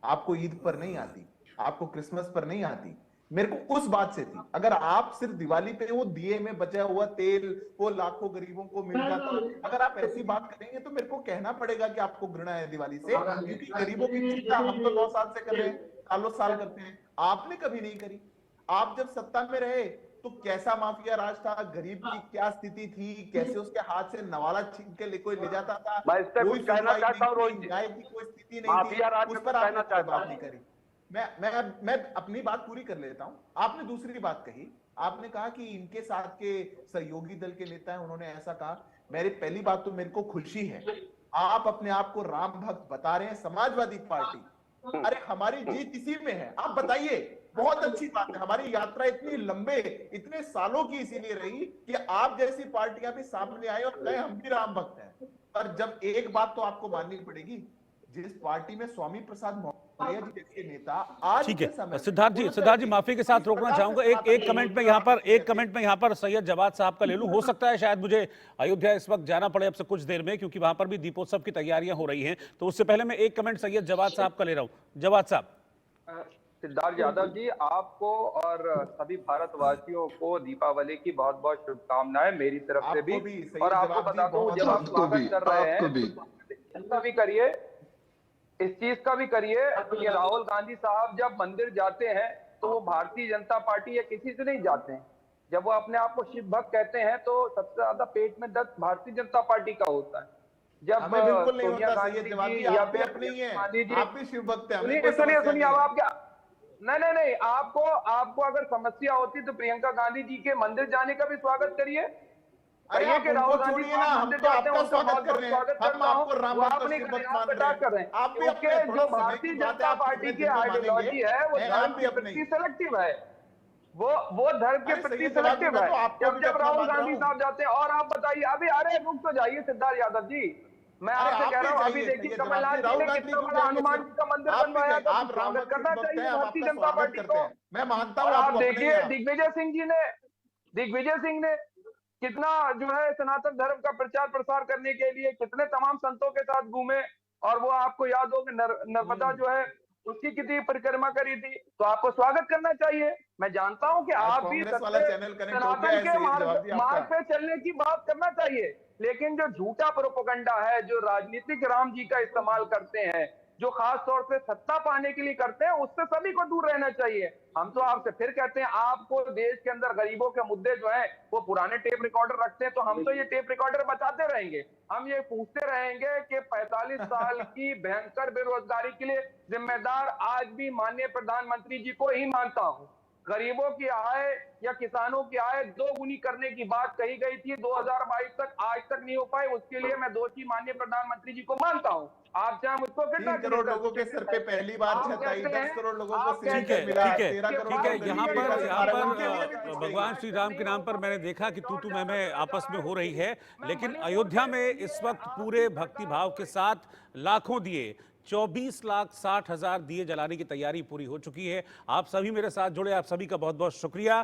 आपको ईद पर नहीं आती, आपको क्रिसमस पर नहीं आती। मेरे को उस बात से थी, अगर आप सिर्फ दिवाली पे वो दिए में बचा हुआ तेल वो लाखों गरीबों को मिल जाता, अगर आप ऐसी बात करेंगे तो मेरे को कहना पड़ेगा कि आपको घृणा है दिवाली से, क्योंकि गरीबों की चिंता हम तो 9 साल से कर रहे हैं, सालों साल करते हैं, आपने कभी नहीं करी। आप जब सत्ता में रहे तो कैसा माफिया राज था, गरीब की क्या स्थिति थी, कैसे उसके हाथ से नवाला छीन के कोई ले जाता था, मैं इस पे कुछ कहना चाहता हूं रोहित जी, न्याय की कोई स्थिति नहीं थी, उस पर आपने बात नहीं करी। मैं अपनी बात पूरी कर लेता हूं। आपने दूसरी बात कही, आपने कहा कि इनके साथ के सहयोगी दल के नेता हैं, उन्होंने ऐसा कहा। मेरी पहली बात तो मेरे को खुशी है, आप अपने आप को राम भक्त बता रहे हैं, समाजवादी पार्टी, अरे हमारी जीत इसी में है, आप बताइए, बहुत अच्छी बात है। हमारी यात्रा इतनी लंबे, इतने सालों की इसीलिए रही कि आप जैसी पार्टियां भी सामने आए और कहे हम भी राम भक्त हैं। पर जब एक बात तो आपको माननी पड़ेगी, जिस पार्टी में स्वामी प्रसाद मौर्य जी जैसे नेता आज, ठीक है सिद्धार्थ जी माफी के साथ रोकना चाहूंगा, एक कमेंट में यहाँ पर सैयद जवाद साहब का ले लूं। हो सकता है शायद मुझे अयोध्या इस वक्त जाना पड़े अब से कुछ देर में, क्योंकि वहां पर भी दीपोत्सव की तैयारियां हो रही हैं, तो उससे पहले मैं एक कमेंट सैयद जवाद साहब का ले रहा हूं। जवाद साहब। सिद्धार्थ यादव जी, आपको और सभी भारतवासियों को दीपावली की बहुत बहुत शुभकामनाएं मेरी तरफ से भी। और आपको बताता हूँ, जब आप स्वागत कर रहे हैं इसका भी करिए, इस चीज का भी करिए कि राहुल गांधी साहब जब मंदिर जाते हैं तो वो भारतीय जनता पार्टी या किसी से नहीं जाते हैं। जब वो अपने आप को शिव भक्त कहते हैं तो सबसे ज्यादा पेट में दर्द भारतीय जनता पार्टी का होता है। जब सोनिया गांधी जी या फिर गांधी जी, आप भी शिव भक्त हैं, सुनिए अब आप क्या, नहीं, आपको अगर समस्या होती तो प्रियंका गांधी जी के मंदिर जाने का भी स्वागत करिए। कहिए कि राहुल गांधी मंदिर जाते हैं, स्वागत कर रहे हैं, हम आपको राम भक्त शिव भक्त मान रहे हैं। आप भी अपने जो भारतीय जनता पार्टी की आइडियोलॉजी है वो धर्म के प्रति सेलेक्टिव है, वो धर्म के प्रति सेलेक्टिव है। जब राहुल गांधी साहब जाते हैं, और आप बताइए अभी, अरे रुक तो जाइए सिद्धार्थ यादव जी, मैं आपसे कह रहा हूँ, अभी देखिए कमलनाथ जी ने कितना बड़ा हनुमान जी का मंदिर बनवाया, तो स्वागत करना चाहिए भारतीय जनता पार्टी को। मैं मानता हूँ। आप देखिए दिग्विजय सिंह ने कितना जो है सनातन धर्म का प्रचार प्रसार करने के लिए कितने तमाम संतों के साथ घूमे, और वो आपको याद हो कि नर्मदा जो है उसकी कितनी परिक्रमा करी थी, तो आपको स्वागत करना चाहिए। मैं जानता हूं कि आप भी सनातन के मार्ग पे चलने की बात करना चाहिए, लेकिन जो झूठा प्रोपेगेंडा है, जो राजनीतिक राम जी का इस्तेमाल करते हैं, जो खास तौर से सत्ता पाने के लिए करते हैं, उससे सभी को दूर रहना चाहिए। हम तो आपसे फिर कहते हैं, आपको देश के अंदर गरीबों के मुद्दे जो हैं वो पुराने टेप रिकॉर्डर रखते हैं, तो हम तो ये टेप रिकॉर्डर बचाते रहेंगे। हम ये पूछते रहेंगे कि 45 साल की भयंकर बेरोजगारी के लिए जिम्मेदार आज भी माननीय प्रधानमंत्री जी को ही मानता हूं। गरीबों की आय या किसानों की आय दोगुनी करने की बात कही गई थी 2022 तक, आज तक नहीं हो पाई। उसके लिए मैं दोषी माननीय प्रधानमंत्री जी को मानता हूं। आप चाहे मुझको 3 करोड़ लोगों के सर पे पहली बार छत आई, 10 करोड़ लोगों को ठीक है, ठीक है। यहाँ पर भगवान श्री राम के नाम पर मैंने देखा कि तू मैं आपस में हो रही है, लेकिन अयोध्या में इस वक्त पूरे भक्ति भाव के साथ लाखों दिए, 24,60,000 दिए जलाने की तैयारी पूरी हो चुकी है। आप सभी मेरे साथ जुड़े, आप सभी का बहुत बहुत शुक्रिया।